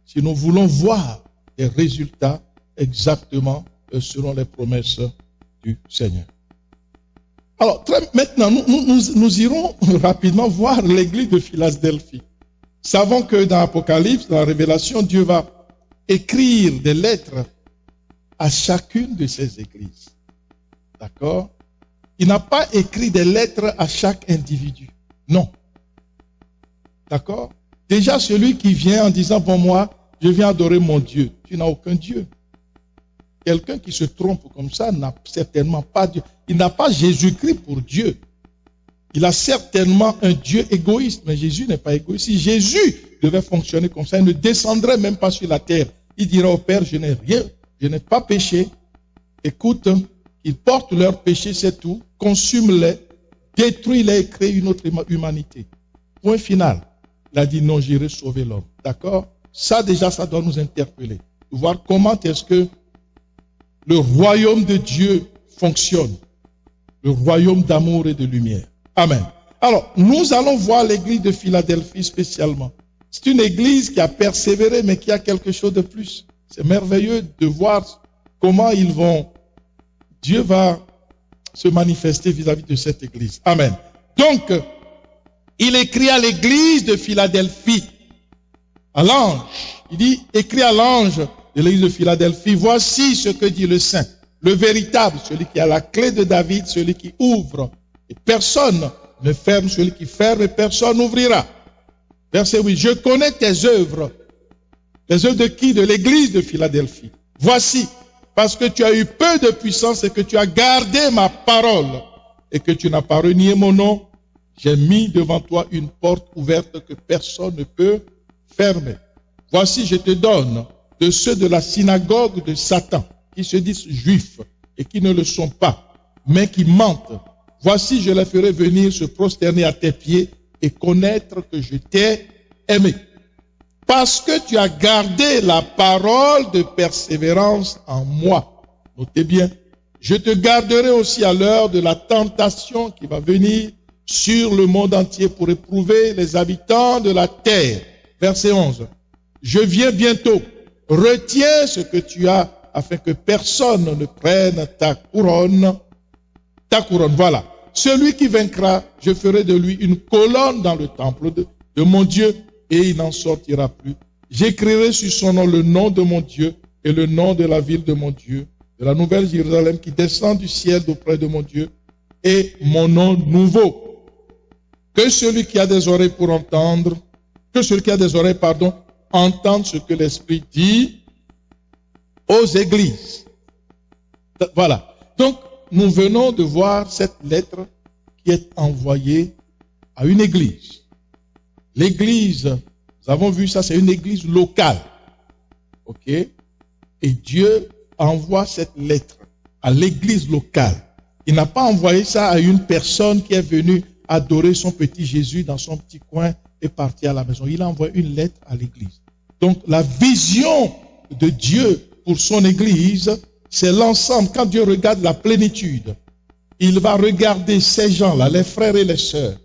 si nous voulons voir des résultats exactement selon les promesses du Seigneur. Alors, maintenant, nous irons rapidement voir l'église de Philadelphie. Savons que dans l'Apocalypse, dans la Révélation, Dieu va écrire des lettres à chacune de ces églises. D'accord? Il n'a pas écrit des lettres à chaque individu. Non. D'accord? Déjà, celui qui vient en disant, bon, moi, je viens adorer mon Dieu. Tu n'as aucun Dieu. Quelqu'un qui se trompe comme ça n'a certainement pas Dieu. Il n'a pas Jésus-Christ pour Dieu. Il a certainement un Dieu égoïste, mais Jésus n'est pas égoïste. Si Jésus devait fonctionner comme ça, il ne descendrait même pas sur la terre. Il dirait au Père, je n'ai rien, je n'ai pas péché. Écoute, ils portent leur péché, c'est tout. Consume-les, détruis-les et crée une autre humanité. Point final. Il a dit non, j'irai sauver l'homme. D'accord? Ça déjà, ça doit nous interpeller. Voir comment est-ce que le royaume de Dieu fonctionne. Le royaume d'amour et de lumière. Amen. Alors, nous allons voir l'église de Philadelphie spécialement. C'est une église qui a persévéré, mais qui a quelque chose de plus. C'est merveilleux de voir comment Dieu va se manifester vis-à-vis de cette église. Amen. Donc, il écrit à l'église de Philadelphie, à l'ange. Il dit, écrit à l'ange de l'église de Philadelphie, voici ce que dit le Saint, le véritable, celui qui a la clé de David, celui qui ouvre. Et personne ne ferme, celui qui ferme et personne n'ouvrira. Verset 8, je connais tes œuvres. Les œuvres de qui? De l'église de Philadelphie. Voici, parce que tu as eu peu de puissance et que tu as gardé ma parole et que tu n'as pas renié mon nom, j'ai mis devant toi une porte ouverte que personne ne peut fermer. Voici, je te donne de ceux de la synagogue de Satan, qui se disent juifs et qui ne le sont pas, mais qui mentent. Voici, je les ferai venir se prosterner à tes pieds et connaître que je t'ai aimé. Parce que tu as gardé la parole de persévérance en moi. Notez bien, je te garderai aussi à l'heure de la tentation qui va venir sur le monde entier pour éprouver les habitants de la terre. Verset 11. Je viens bientôt. Retiens ce que tu as afin que personne ne prenne ta couronne. Ta couronne, voilà. Celui qui vaincra, je ferai de lui une colonne dans le temple de mon Dieu et il n'en sortira plus. J'écrirai sur son nom le nom de mon Dieu et le nom de la ville de mon Dieu, de la nouvelle Jérusalem qui descend du ciel d'auprès de mon Dieu et mon nom nouveau. Que celui qui a des oreilles pour entendre, entende ce que l'Esprit dit aux églises. Voilà. Donc, nous venons de voir cette lettre qui est envoyée à une église. l'église, nous avons vu ça, c'est une église locale. Ok? Et Dieu envoie cette lettre à l'église locale. Il n'a pas envoyé ça à une personne qui est venue adorer son petit Jésus dans son petit coin et partir à la maison. Il a envoyé une lettre à l'église. Donc la vision de Dieu pour son église, c'est l'ensemble. Quand Dieu regarde la plénitude, il va regarder ces gens-là, les frères et les sœurs,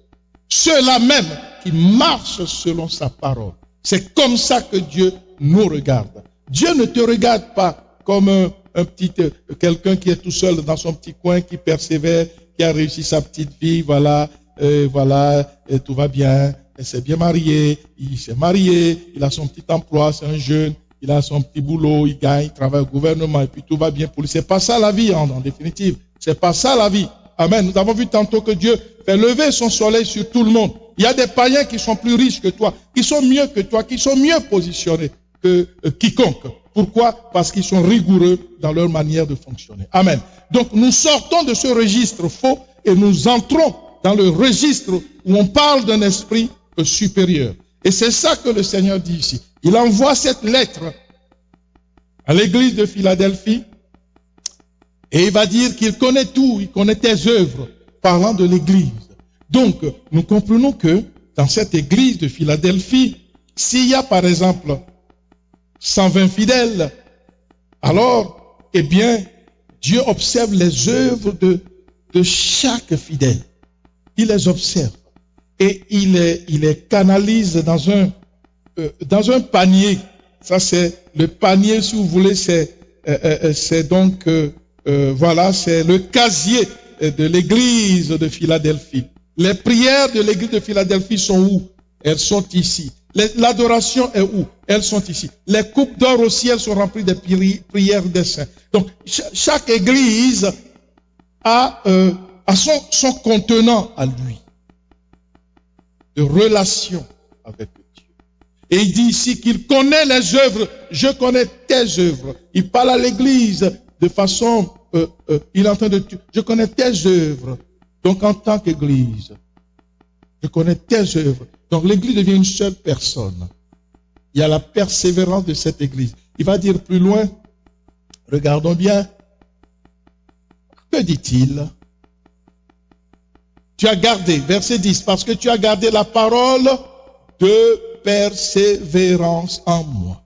ceux-là même qui marchent selon sa parole. C'est comme ça que Dieu nous regarde. Dieu ne te regarde pas comme un petit quelqu'un qui est tout seul dans son petit coin, qui persévère, qui a réussi sa petite vie, voilà, et tout va bien, il s'est bien marié, il s'est marié, il a son petit emploi, c'est un jeune, il a son petit boulot, il gagne, il travaille au gouvernement, et puis tout va bien pour lui. C'est pas ça la vie, en définitive. C'est pas ça la vie. Amen. Nous avons vu tantôt que Dieu fait lever son soleil sur tout le monde. Il y a des païens qui sont plus riches que toi, qui sont mieux que toi, qui sont mieux positionnés que quiconque. Pourquoi? Parce qu'ils sont rigoureux dans leur manière de fonctionner. Amen. Donc nous sortons de ce registre faux et nous entrons dans le registre où on parle d'un esprit supérieur. Et c'est ça que le Seigneur dit ici. Il envoie cette lettre à l'église de Philadelphie et il va dire qu'il connaît tout, il connaît tes œuvres, parlant de l'église. Donc, nous comprenons que dans cette église de Philadelphie, s'il y a par exemple 120 fidèles, alors, eh bien, Dieu observe les œuvres de chaque fidèle. Il les observe et il les canalise dans un panier. Ça, c'est le panier, si vous voulez, c'est donc, voilà, c'est le casier de l'église de Philadelphie. Les prières de l'église de Philadelphie sont où? Elles sont ici. L'adoration est où? Elles sont ici. Les coupes d'or aussi, elles sont remplies de prières des saints. Donc, chaque église a son contenant à lui de relation avec Dieu. Et il dit ici qu'il connaît les œuvres. Je connais tes œuvres. Il parle à l'église de façon, il est en train de, je connais tes œuvres. Donc en tant qu'église, je connais tes œuvres. Donc l'église devient une seule personne. Il y a la persévérance de cette église. Il va dire plus loin, regardons bien, que dit-il? Tu as gardé, verset 10, parce que tu as gardé la parole de persévérance en moi.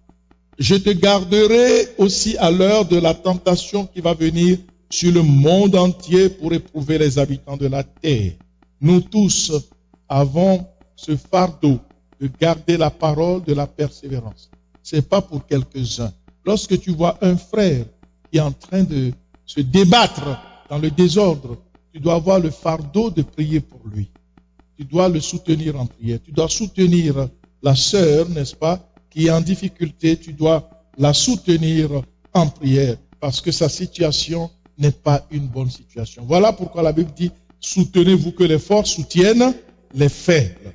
Je te garderai aussi à l'heure de la tentation qui va venir sur le monde entier pour éprouver les habitants de la terre. Nous tous avons ce fardeau de garder la parole de la persévérance. C'est pas pour quelques-uns. Lorsque tu vois un frère qui est en train de se débattre dans le désordre, tu dois avoir le fardeau de prier pour lui. Tu dois le soutenir en prière. Tu dois soutenir la sœur, n'est-ce pas, qui est en difficulté. Tu dois la soutenir en prière parce que sa situation n'est pas une bonne situation. Voilà pourquoi la Bible dit, soutenez-vous que les forts soutiennent les faibles.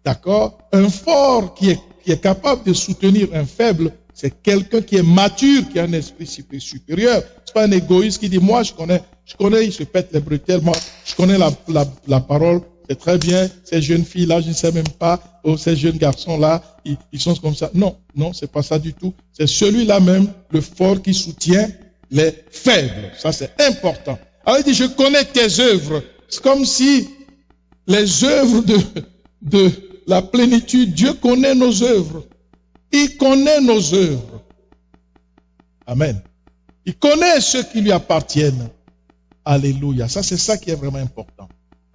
D'accord? Un fort qui est capable de soutenir un faible, c'est quelqu'un qui est mature, qui a un esprit supérieur. C'est pas un égoïste qui dit, moi, je connais, il se pète les bretelles, moi, je connais la parole, c'est très bien, ces jeunes filles-là, je ne sais même pas, oh, ces jeunes garçons-là, ils sont comme ça. Non, c'est pas ça du tout. C'est celui-là même, le fort qui soutient les faibles. Ça, c'est important. Alors, il dit, je connais tes œuvres. C'est comme si les œuvres de la plénitude, Dieu connaît nos œuvres. Il connaît nos œuvres. Amen. Il connaît ceux qui lui appartiennent. Alléluia. Ça, c'est ça qui est vraiment important.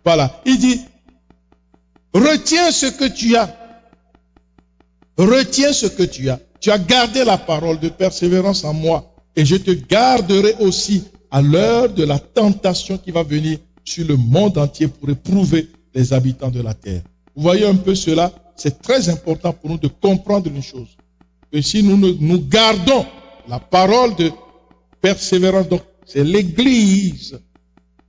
Voilà. Il dit, retiens ce que tu as. Retiens ce que tu as. Tu as gardé la parole de persévérance en moi. Et je te garderai aussi à l'heure de la tentation qui va venir sur le monde entier pour éprouver les habitants de la terre. Vous voyez un peu cela? C'est très important pour nous de comprendre une chose. Que si nous gardons la parole de persévérance, donc c'est l'église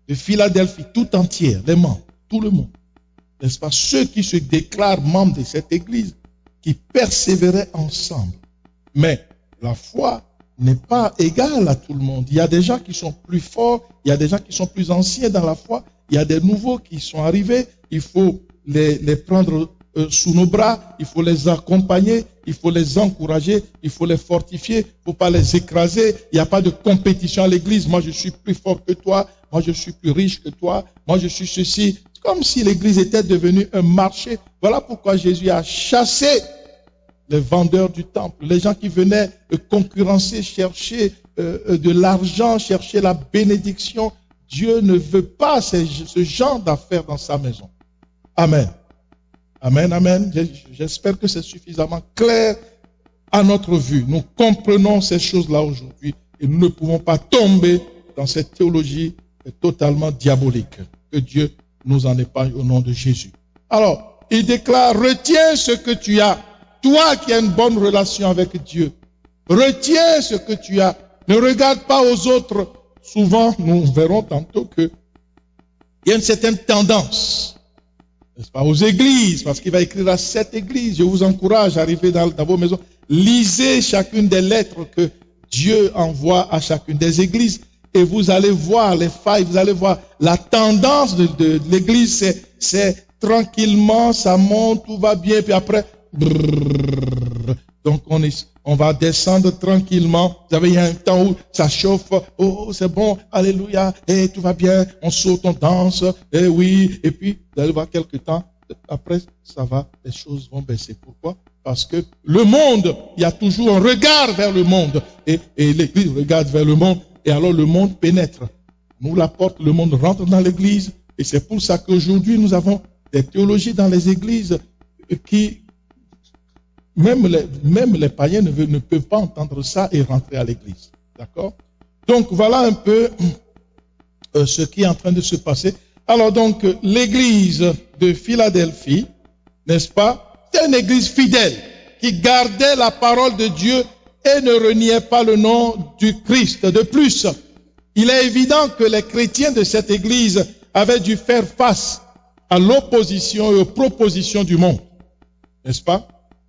de Philadelphie tout entière, les membres, tout le monde. N'est-ce pas? Ceux qui se déclarent membres de cette église, qui persévéraient ensemble. Mais la foi n'est pas égale à tout le monde. Il y a des gens qui sont plus forts, il y a des gens qui sont plus anciens dans la foi, il y a des nouveaux qui sont arrivés, il faut les prendre sous nos bras, il faut les accompagner, il faut les encourager, il faut les fortifier, il ne faut pas les écraser. Il n'y a pas de compétition à l'église. Moi, je suis plus fort que toi. Moi, je suis plus riche que toi. Moi, je suis ceci. C'est comme si l'église était devenue un marché. Voilà pourquoi Jésus a chassé les vendeurs du temple, les gens qui venaient concurrencer, chercher de l'argent, chercher la bénédiction. Dieu ne veut pas ce genre d'affaires dans sa maison. Amen. Amen, amen. J'espère que c'est suffisamment clair à notre vue. Nous comprenons ces choses-là aujourd'hui et nous ne pouvons pas tomber dans cette théologie totalement diabolique. Que Dieu nous en épargne au nom de Jésus. Alors, il déclare, retiens ce que tu as. Toi qui as une bonne relation avec Dieu, retiens ce que tu as. Ne regarde pas aux autres. Souvent, nous verrons tantôt qu'il y a une certaine tendance, n'est-ce pas, aux églises, parce qu'il va écrire à 7 églises. Je vous encourage à arriver dans vos maisons. Lisez chacune des lettres que Dieu envoie à chacune des églises et vous allez voir les failles, vous allez voir la tendance de l'église. C'est tranquillement, ça monte, tout va bien, puis après, brrr, donc on va descendre tranquillement. Vous savez, il y a un temps où ça chauffe. Oh, c'est bon, alléluia, et tout va bien, on saute, on danse, et oui, et puis vous allez voir quelques temps, après ça va, les choses vont baisser. Pourquoi? Parce que le monde, il y a toujours un regard vers le monde, et l'église regarde vers le monde, et alors le monde pénètre. Nous la porte, le monde rentre dans l'église, et c'est pour ça qu'aujourd'hui nous avons des théologies dans les églises qui, même les païens ne peuvent pas entendre ça et rentrer à l'église. D'accord? Donc voilà un peu ce qui est en train de se passer. Alors donc, l'église de Philadelphie, n'est-ce pas? C'est une église fidèle qui gardait la parole de Dieu et ne reniait pas le nom du Christ. De plus, il est évident que les chrétiens de cette église avaient dû faire face à l'opposition et aux propositions du monde. N'est-ce pas?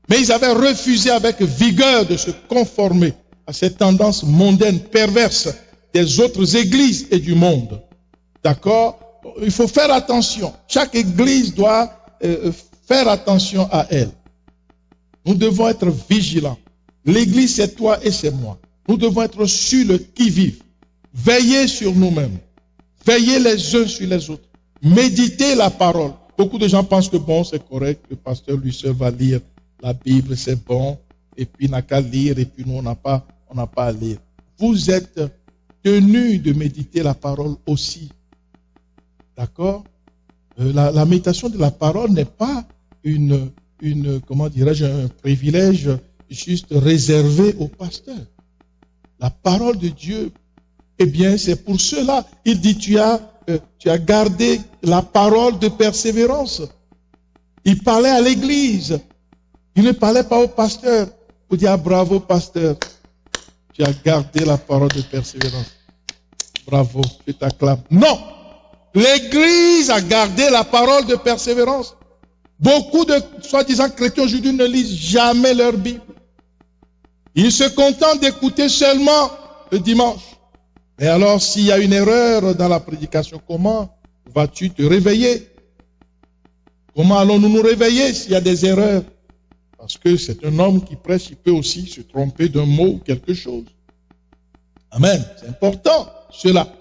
Mais ils avaient refusé avec vigueur de se conformer à ces tendances mondaines perverses des autres églises et du monde. D'accord? Il faut faire attention. Chaque église doit faire attention à elle. Nous devons être vigilants. L'église, c'est toi et c'est moi. Nous devons être sur le qui-vive. Veiller sur nous-mêmes. Veiller les uns sur les autres. Méditer la parole. Beaucoup de gens pensent que bon, c'est correct, le pasteur lui seul va lire la Bible, c'est bon, et puis il n'a qu'à lire, et puis nous, on n'a pas à lire. Vous êtes tenus de méditer la parole aussi. D'accord? La méditation de la parole n'est pas comment dirais-je, un privilège juste réservé au pasteur. La parole de Dieu, eh bien, c'est pour cela. Il dit, tu as gardé la parole de persévérance. Il parlait à l'église. Il ne parlait pas au pasteur. Vous dites, ah, bravo, pasteur. Tu as gardé la parole de persévérance. Bravo, je t'acclame. Non! L'église a gardé la parole de persévérance. Beaucoup de soi-disant chrétiens aujourd'hui ne lisent jamais leur Bible. Ils se contentent d'écouter seulement le dimanche. Et alors, s'il y a une erreur dans la prédication, comment vas-tu te réveiller? Comment allons-nous nous réveiller s'il y a des erreurs? Parce que c'est un homme qui prêche, il peut aussi se tromper d'un mot ou quelque chose. Amen. C'est important, cela.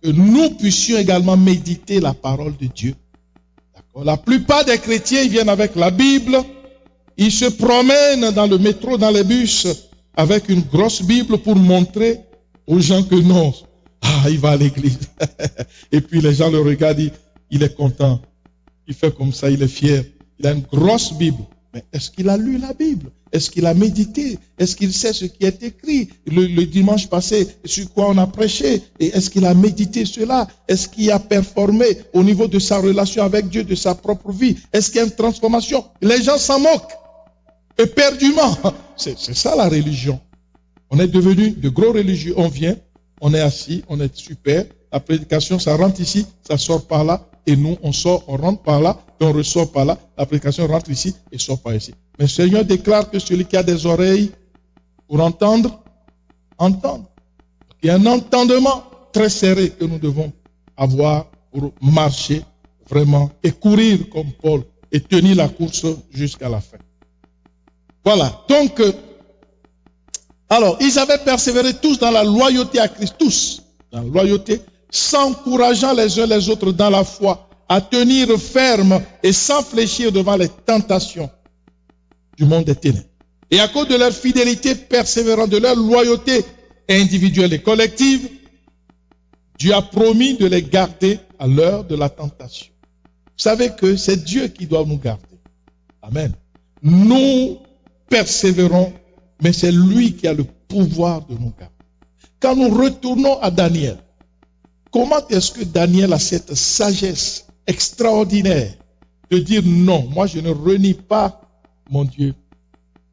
Que nous puissions également méditer la parole de Dieu. D'accord? La plupart des chrétiens, ils viennent avec la Bible. Ils se promènent dans le métro, dans les bus, avec une grosse Bible pour montrer aux gens que non. Ah, il va à l'église. Et puis les gens le regardent, il est content. Il fait comme ça, il est fier. Il a une grosse Bible. Mais est-ce qu'il a lu la Bible? Est-ce qu'il a médité? Est-ce qu'il sait ce qui est écrit le dimanche passé, sur quoi on a prêché? Et est-ce qu'il a médité cela? Est-ce qu'il a performé au niveau de sa relation avec Dieu, de sa propre vie? Est-ce qu'il y a une transformation? Les gens s'en moquent. Éperdument. C'est ça la religion. On est devenu de gros religieux. On vient, on est assis, on est super. La prédication, ça rentre ici, ça sort par là. Et nous, on sort, on rentre par là, et on ressort par là. La prédication rentre ici et sort par ici. Mais le Seigneur déclare que celui qui a des oreilles pour entendre, entendre. Il y a un entendement très serré que nous devons avoir pour marcher vraiment et courir comme Paul et tenir la course jusqu'à la fin. Voilà. Donc, alors, ils avaient persévéré tous dans la loyauté à Christ, tous dans la loyauté, s'encourageant les uns les autres dans la foi, à tenir ferme et sans fléchir devant les tentations du monde des ténèbres. Et à cause de leur fidélité persévérante, de leur loyauté individuelle et collective, Dieu a promis de les garder à l'heure de la tentation. Vous savez que c'est Dieu qui doit nous garder. Amen. Nous persévérons, mais c'est lui qui a le pouvoir de nous garder. Quand nous retournons à Daniel, comment est-ce que Daniel a cette sagesse extraordinaire de dire non, moi je ne renie pas mon Dieu.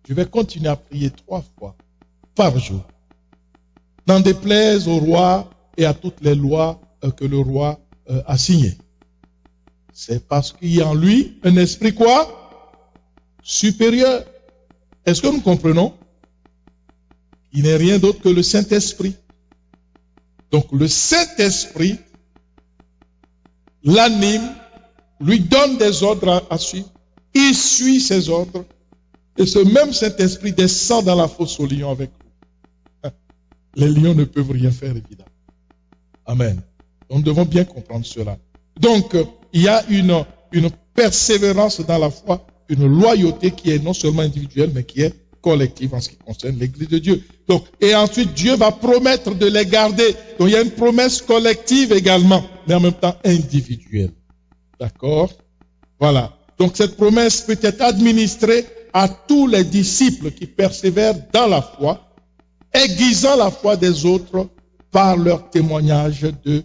Je vais continuer à prier 3 fois par jour. N'en déplaise au roi et à toutes les lois que le roi a signées. C'est parce qu'il y a en lui un esprit quoi? Supérieur. Est-ce que nous comprenons? Il n'est rien d'autre que le Saint-Esprit. Donc le Saint-Esprit l'anime, lui donne des ordres à suivre, il suit ses ordres, et ce même Saint-Esprit descend dans la fosse aux lions avec lui. Les lions ne peuvent rien faire, évidemment. Amen. Nous devons bien comprendre cela. Donc, il y a une persévérance dans la foi, une loyauté qui est non seulement individuelle, mais qui est collective en ce qui concerne l'Église de Dieu. Donc, et ensuite, Dieu va promettre de les garder. Donc, il y a une promesse collective également, mais en même temps individuelle. D'accord? Voilà. Donc, cette promesse peut être administrée à tous les disciples qui persévèrent dans la foi, aiguisant la foi des autres par leur témoignage de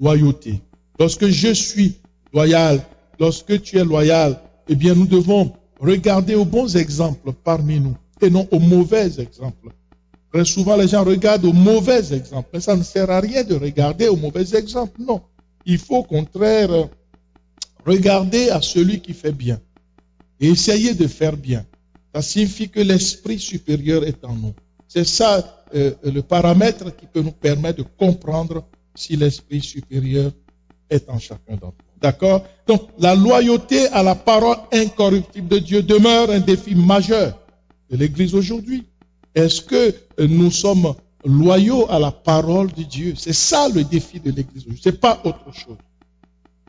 loyauté. Lorsque je suis loyal, lorsque tu es loyal, eh bien, nous devons regarder aux bons exemples parmi nous et non aux mauvais exemples. Très souvent, les gens regardent aux mauvais exemples. Mais ça ne sert à rien de regarder aux mauvais exemples. Non. Il faut au contraire regarder à celui qui fait bien et essayer de faire bien. Ça signifie que l'esprit supérieur est en nous. C'est ça le paramètre qui peut nous permettre de comprendre si l'esprit supérieur est en chacun d'entre nous. D'accord? Donc, la loyauté à la parole incorruptible de Dieu demeure un défi majeur de l'Église aujourd'hui. Est-ce que nous sommes loyaux à la parole de Dieu? C'est ça le défi de l'Église aujourd'hui. C'est pas autre chose.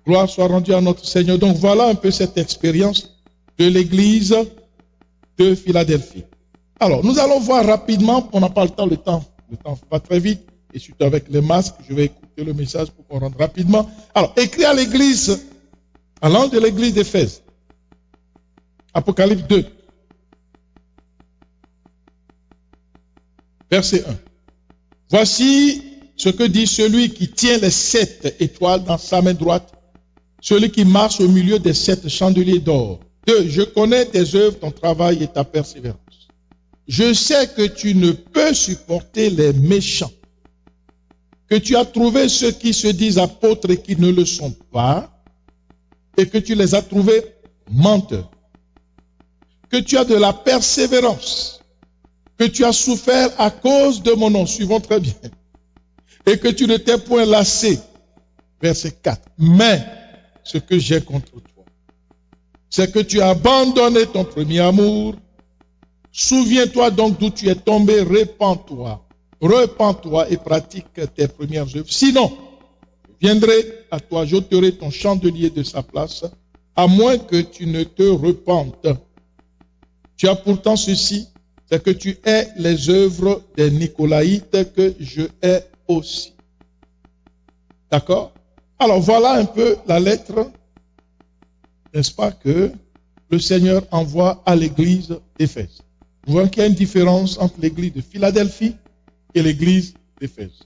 Gloire soit rendue à notre Seigneur. Donc, voilà un peu cette expérience de l'Église de Philadelphie. Alors, nous allons voir rapidement, on n'a pas le temps va très vite, et surtout avec les masques, je vais écouter le message pour qu'on rentre rapidement. Alors, écrit à l'église, à l'ange de l'église d'Éphèse, Apocalypse 2, verset 1. Voici ce que dit celui qui tient les 7 étoiles dans sa main droite, celui qui marche au milieu des 7 chandeliers d'or. 2. Je connais tes œuvres, ton travail et ta persévérance. Je sais que tu ne peux supporter les méchants, que tu as trouvé ceux qui se disent apôtres et qui ne le sont pas, et que tu les as trouvés menteurs, que tu as de la persévérance, que tu as souffert à cause de mon nom, suivons très bien, et que tu ne t'es point lassé. Verset 4. Mais ce que j'ai contre toi, c'est que tu as abandonné ton premier amour. Souviens-toi donc d'où tu es tombé, repens-toi et pratique tes premières œuvres. Sinon, je viendrai à toi, j'ôterai ton chandelier de sa place, à moins que tu ne te repentes. Tu as pourtant ceci, c'est que tu hais les œuvres des Nicolaïtes que je hais aussi. D'accord? Alors voilà un peu la lettre, n'est-ce pas, que le Seigneur envoie à l'église d'Éphèse. Vous voyez qu'il y a une différence entre l'église de Philadelphie et l'église d'Éphèse.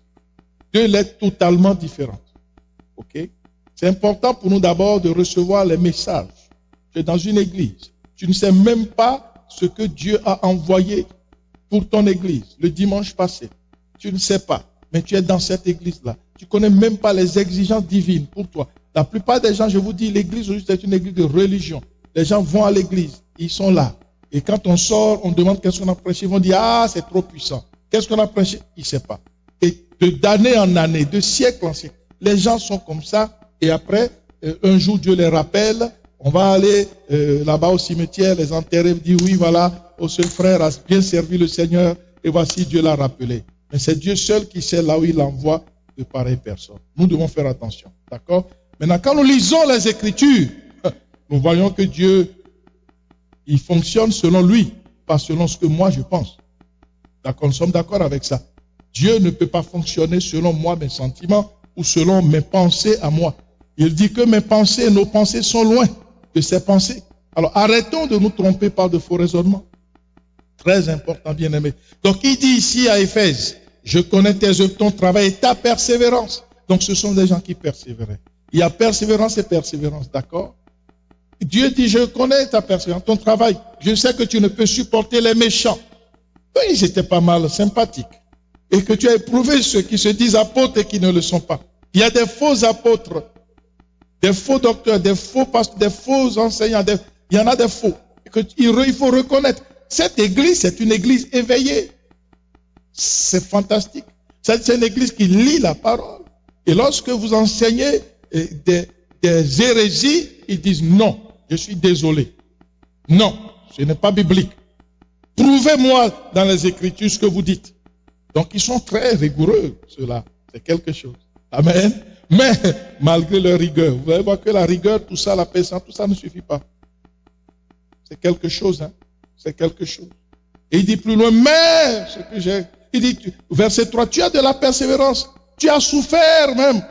2 lettres totalement différentes. Ok? C'est important pour nous d'abord de recevoir les messages. Tu es dans une église. Tu ne sais même pas ce que Dieu a envoyé pour ton église le dimanche passé. Tu ne sais pas. Mais tu es dans cette église-là. Tu ne connais même pas les exigences divines pour toi. La plupart des gens, je vous dis, l'église aujourd'hui, c'est une église de religion. Les gens vont à l'église. Ils sont là. Et quand on sort, on demande qu'est-ce qu'on a prêché. Ils vont dire, ah, c'est trop puissant. Qu'est-ce qu'on a prêché? Il ne sait pas. Et d'année en année, de siècle en siècle, les gens sont comme ça. Et après, un jour, Dieu les rappelle On va aller là-bas au cimetière, les enterrer, dire oui, voilà, oh, ce frère a bien servi le Seigneur et voici Dieu l'a rappelé. Mais c'est Dieu seul qui sait là où il envoie de pareilles personnes. Nous devons faire attention. D'accord? Maintenant, quand nous lisons les Écritures, nous voyons que Dieu, il fonctionne selon lui, pas selon ce que moi je pense. D'accord? Nous sommes d'accord avec ça. Dieu ne peut pas fonctionner selon moi, mes sentiments, ou selon mes pensées à moi. Il dit que mes pensées, nos pensées sont loin de ses pensées. Alors arrêtons de nous tromper par de faux raisonnements. Très important, bien-aimé. Donc il dit ici à Éphèse, je connais tes œuvres, ton travail et ta persévérance. Donc ce sont des gens qui persévéraient. Il y a persévérance et persévérance, d'accord? Dieu dit, je connais ta persévérance, ton travail. Je sais que tu ne peux supporter les méchants. Oui, ils étaient pas mal sympathiques. Et que tu as éprouvé ceux qui se disent apôtres et qui ne le sont pas. Il y a des faux apôtres, des faux docteurs, des faux pasteurs, des faux enseignants. Il y en a des faux. Il faut reconnaître. Cette église, c'est une église éveillée. C'est fantastique. C'est une église qui lit la parole. Et lorsque vous enseignez des hérésies, ils disent non, je suis désolé. Non, ce n'est pas biblique. Prouvez-moi dans les Écritures ce que vous dites. Donc ils sont très rigoureux, ceux-là. C'est quelque chose. Amen. Mais malgré leur rigueur, vous allez voir que la rigueur, tout ça, la patience, tout ça ne suffit pas. C'est quelque chose, hein. C'est quelque chose. Et il dit plus loin, mais ce que j'ai. Il dit, verset 3, tu as de la persévérance. Tu as souffert même.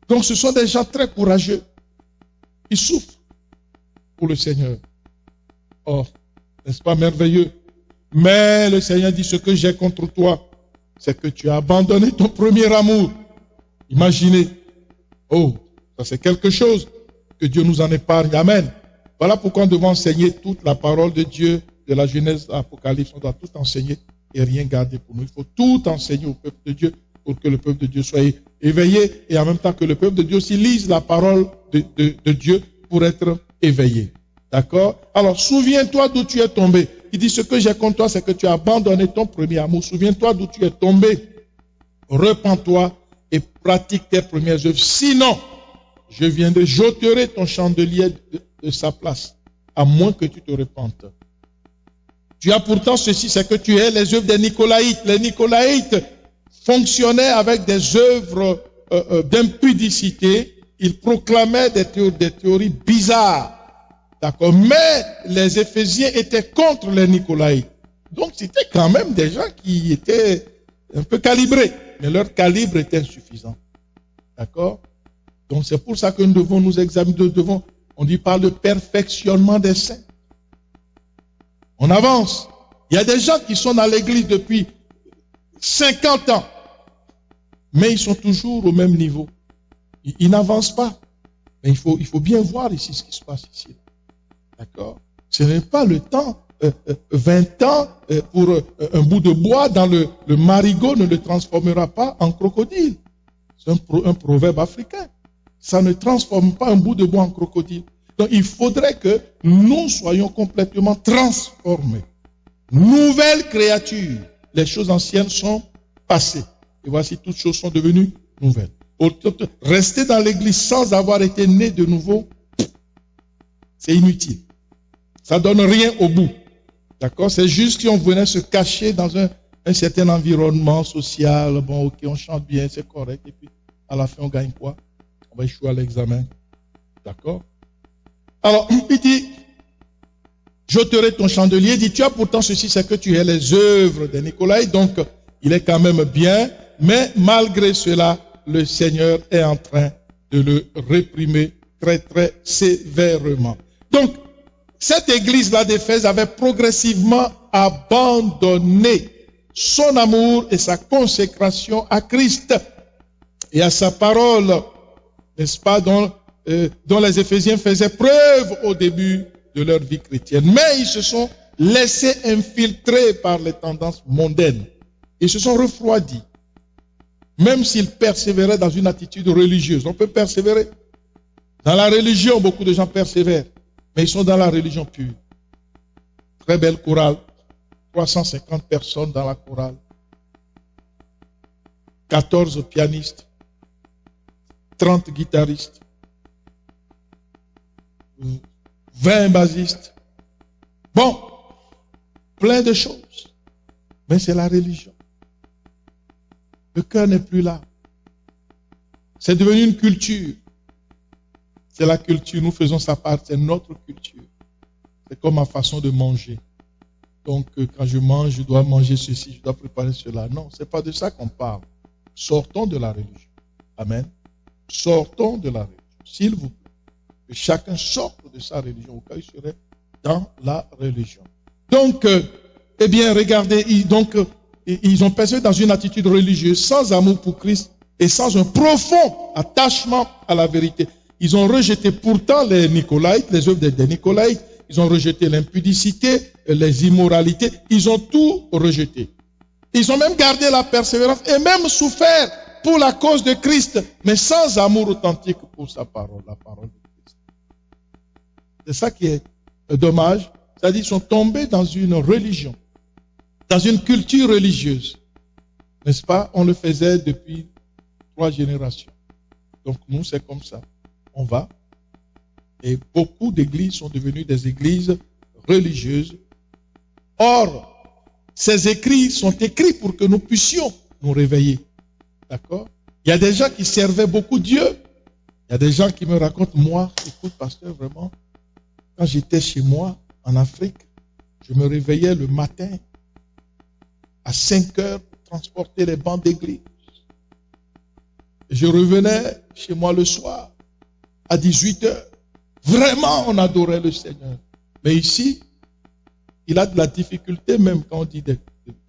Donc ce sont des gens très courageux. Ils souffrent pour le Seigneur. Oh, n'est-ce pas merveilleux? Mais le Seigneur dit, ce que j'ai contre toi, c'est que tu as abandonné ton premier amour. Imaginez. Oh, ça c'est quelque chose. Que Dieu nous en épargne. Amen. Voilà pourquoi nous devons enseigner toute la parole de Dieu, de la Genèse à l'Apocalypse. On doit tout enseigner et rien garder pour nous. Il faut tout enseigner au peuple de Dieu pour que le peuple de Dieu soit éveillé et en même temps que le peuple de Dieu aussi lise la parole de Dieu pour être éveillé. D'accord? Alors, souviens-toi d'où tu es tombé. Il dit, ce que j'ai contre toi, c'est que tu as abandonné ton premier amour. Souviens-toi d'où tu es tombé. Repens-toi et pratique tes premières œuvres. Sinon, je viendrai, j'ôterai ton chandelier de sa place, à moins que tu te repentes. Tu as pourtant ceci, c'est que tu es les œuvres des Nicolaïtes. Les Nicolaïtes fonctionnaient avec des œuvres d'impudicité. Ils proclamaient des théories bizarres. D'accord. Mais les Éphésiens étaient contre les Nicolaïtes. Donc c'était quand même des gens qui étaient un peu calibrés. Mais leur calibre était insuffisant. D'accord. Donc c'est pour ça que nous devons nous examiner. On dit par le perfectionnement des saints. On avance. Il y a des gens qui sont dans l'église depuis 50 ans. Mais ils sont toujours au même niveau. Ils n'avancent pas. Mais il faut bien voir ici ce qui se passe ici. D'accord? Ce n'est pas le temps, 20 ans pour un bout de bois dans le marigot ne le transformera pas en crocodile. C'est un proverbe africain. Ça ne transforme pas un bout de bois en crocodile. Donc il faudrait que nous soyons complètement transformés. Nouvelle créature. Les choses anciennes sont passées. Et voici, toutes choses sont devenues nouvelles. Rester dans l'église sans avoir été né de nouveau, c'est inutile. Ça donne rien au bout. D'accord? C'est juste si on venait se cacher dans un certain environnement social. Bon, ok, on chante bien, c'est correct. Et puis, à la fin, on gagne quoi? On va échouer à l'examen. D'accord? Alors, il dit, j'ôterai ton chandelier. Il dit, tu as pourtant ceci, c'est que tu es les œuvres des Nicolaïtes. Donc, il est quand même bien. Mais malgré cela, le Seigneur est en train de le réprimer très, très sévèrement. Donc, cette église-là d'Éphèse avait progressivement abandonné son amour et sa consécration à Christ et à sa parole, n'est-ce pas, dont les Éphésiens faisaient preuve au début de leur vie chrétienne. Mais ils se sont laissés infiltrer par les tendances mondaines. Ils se sont refroidis. Même s'ils persévéraient dans une attitude religieuse. On peut persévérer. Dans la religion, beaucoup de gens persévèrent. Mais ils sont dans la religion pure. Très belle chorale. 350 personnes dans la chorale. 14 pianistes. 30 guitaristes. 20 basistes. Bon, plein de choses. Mais c'est la religion. Le cœur n'est plus là. C'est devenu une culture. C'est la culture, nous faisons sa part, c'est notre culture. C'est comme ma façon de manger. Donc, quand je mange, je dois manger ceci, je dois préparer cela. Non, ce n'est pas de ça qu'on parle. Sortons de la religion. Amen. Sortons de la religion, s'il vous plaît. Que chacun sorte de sa religion, au cas où il serait dans la religion. Donc, eh bien, regardez, ils ont persévéré dans une attitude religieuse, sans amour pour Christ et sans un profond attachement à la vérité. Ils ont rejeté pourtant les Nicolaïtes, les œuvres des Nicolaïtes. Ils ont rejeté l'impudicité, les immoralités. Ils ont tout rejeté. Ils ont même gardé la persévérance et même souffert pour la cause de Christ, mais sans amour authentique pour sa parole, la parole de Christ. C'est ça qui est dommage. C'est-à-dire qu'ils sont tombés dans une religion, dans une culture religieuse. N'est-ce pas? On le faisait depuis 3 générations. Donc nous, c'est comme ça. On va. Et beaucoup d'églises sont devenues des églises religieuses. Or, ces écrits sont écrits pour que nous puissions nous réveiller. D'accord? Il y a des gens qui servaient beaucoup Dieu. Il y a des gens qui me racontent, moi, écoute, pasteur, vraiment, quand j'étais chez moi, en Afrique, je me réveillais le matin à 5 heures pour transporter les bancs d'église. Je revenais chez moi le soir à 18 heures. Vraiment, on adorait le Seigneur. Mais ici, il a de la difficulté, même quand on dit des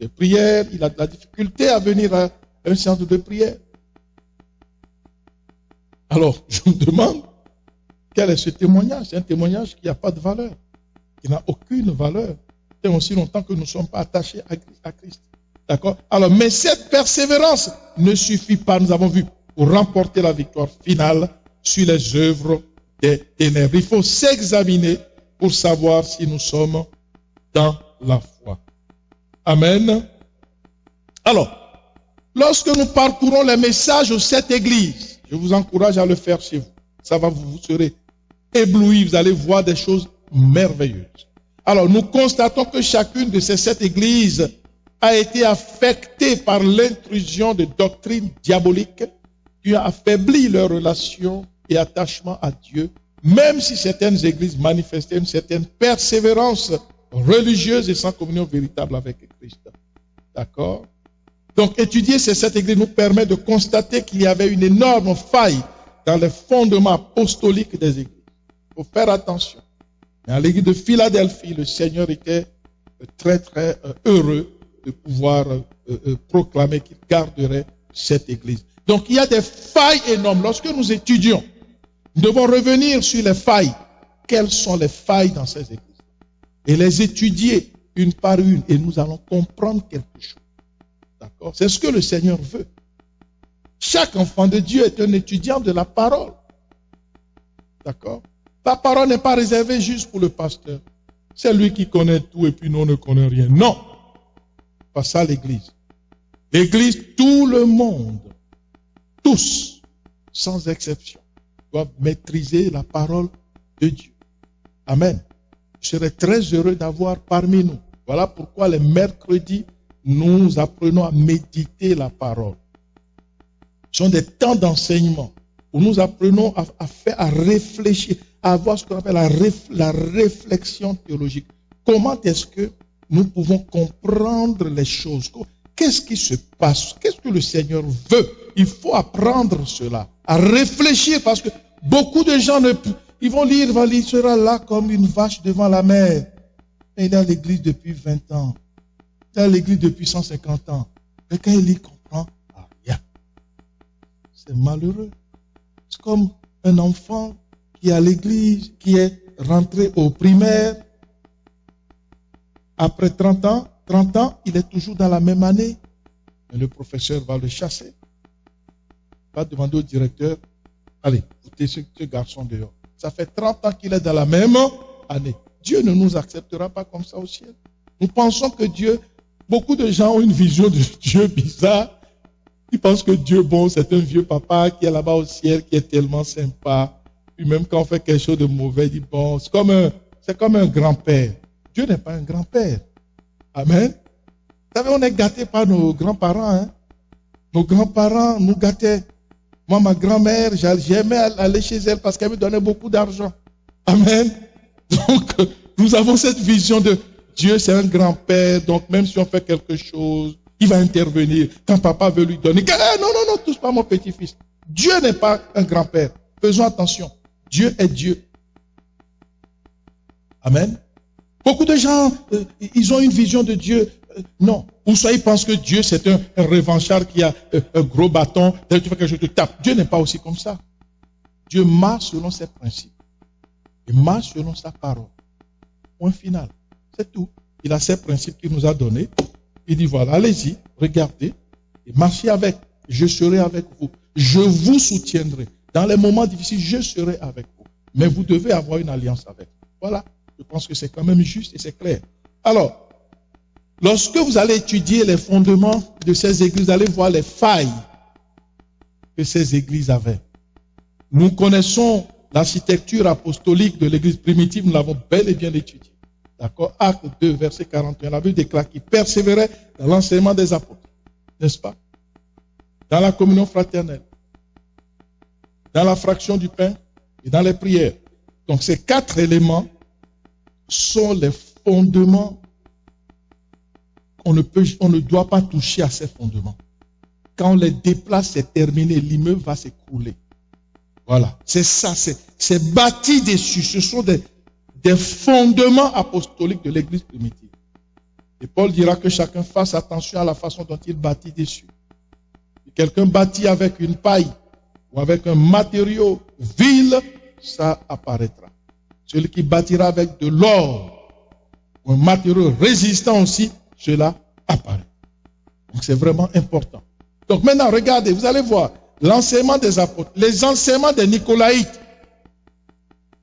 prières, il a de la difficulté à venir à un centre de prière. Alors, je me demande, quel est ce témoignage? C'est un témoignage qui n'a pas de valeur, qui n'a aucune valeur, tant aussi longtemps que nous ne sommes pas attachés à Christ. D'accord? Alors, mais cette persévérance ne suffit pas, nous avons vu, pour remporter la victoire finale sur les œuvres des ténèbres. Il faut s'examiner pour savoir si nous sommes dans la foi. Amen. Alors, lorsque nous parcourons les messages aux 7 églises, je vous encourage à le faire chez vous. Ça va, vous serez éblouis, vous allez voir des choses merveilleuses. Alors, nous constatons que chacune de ces 7 églises a été affectée par l'intrusion de doctrines diaboliques qui ont affaibli leur relation et attachement à Dieu, même si certaines églises manifestaient une certaine persévérance religieuse et sans communion véritable avec Christ. D'accord? Donc, étudier ces 7 églises nous permet de constater qu'il y avait une énorme faille dans les fondements apostoliques des églises. Il faut faire attention. Mais à l'église de Philadelphie, le Seigneur était très, très heureux de pouvoir proclamer qu'il garderait cette église. Donc, il y a des failles énormes. Lorsque nous étudions, nous devons revenir sur les failles. Quelles sont les failles dans ces églises? Et les étudier une par une. Et nous allons comprendre quelque chose. D'accord? C'est ce que le Seigneur veut. Chaque enfant de Dieu est un étudiant de la parole. D'accord? La parole n'est pas réservée juste pour le pasteur. C'est lui qui connaît tout et puis nous on ne connaît rien. Non. Pas ça l'église. L'église, tout le monde, tous, sans exception, doivent maîtriser la parole de Dieu. Amen. Je serais très heureux d'avoir parmi nous. Voilà pourquoi les mercredis, nous apprenons à méditer la parole. Ce sont des temps d'enseignement où nous apprenons à réfléchir, à avoir ce qu'on appelle la réflexion théologique. Comment est-ce que nous pouvons comprendre les choses? Qu'est-ce qui se passe? Qu'est-ce que le Seigneur veut? Il faut apprendre cela, à réfléchir, parce que beaucoup de gens, ils vont lire, il sera là comme une vache devant la mer. Et il est à l'église depuis 20 ans. Il est à l'église depuis 150 ans. Mais quand il y comprend rien. C'est malheureux. C'est comme un enfant qui est à l'église, qui est rentré au primaire. Après 30 ans, il est toujours dans la même année. Mais le professeur va le chasser. Il va demander au directeur, allez, foutez ce garçon dehors. Ça fait 30 ans qu'il est dans la même année. Dieu ne nous acceptera pas comme ça au ciel. Nous pensons que Dieu, beaucoup de gens ont une vision de Dieu bizarre. Ils pensent que Dieu, bon, c'est un vieux papa qui est là-bas au ciel, qui est tellement sympa. Puis même quand on fait quelque chose de mauvais, il dit, bon, c'est comme un grand-père. Dieu n'est pas un grand-père. Amen. Vous savez, on est gâtés par nos grands-parents. Hein? Nos grands-parents nous gâtaient. Moi, ma grand-mère, j'aimais aller chez elle parce qu'elle me donnait beaucoup d'argent. Amen. Donc, nous avons cette vision de Dieu, c'est un grand-père. Donc, même si on fait quelque chose, il va intervenir. Quand papa veut lui donner, non, touche pas mon petit-fils. Dieu n'est pas un grand-père. Faisons attention. Dieu est Dieu. Amen. Beaucoup de gens, ils ont une vision de Dieu. Non. Ou soit ils pensent que Dieu, c'est un revanchard qui a un gros bâton. Tu fais quelque chose, tu tapes. Dieu n'est pas aussi comme ça. Dieu marche selon ses principes. Il marche selon sa parole. Point final. C'est tout. Il a ses principes qu'il nous a donnés. Il dit, voilà, allez-y, regardez, et marchez avec. Je serai avec vous. Je vous soutiendrai. Dans les moments difficiles, je serai avec vous. Mais vous devez avoir une alliance avec. Voilà. Je pense que c'est quand même juste et c'est clair. Alors, lorsque vous allez étudier les fondements de ces églises, vous allez voir les failles que ces églises avaient. Nous connaissons l'architecture apostolique de l'église primitive, nous l'avons bel et bien étudiée. D'accord? Acte 2, verset 41. La Bible déclare qu'ils persévéraient dans l'enseignement des apôtres. N'est-ce pas? Dans la communion fraternelle, dans la fraction du pain et dans les prières. Donc ces 4 éléments sont les fondements. On ne doit pas toucher à ces fondements. Quand on les déplace, c'est terminé. L'immeuble va s'écrouler. Voilà. C'est ça. C'est bâti dessus. Ce sont des fondements apostoliques de l'église primitive. Et Paul dira que chacun fasse attention à la façon dont il bâtit dessus. Si quelqu'un bâtit avec une paille ou avec un matériau vil, ça apparaîtra. Celui qui bâtira avec de l'or ou un matériau résistant aussi, cela apparaît. Donc c'est vraiment important. Donc maintenant, regardez, vous allez voir l'enseignement des apôtres, les enseignements des Nicolaïtes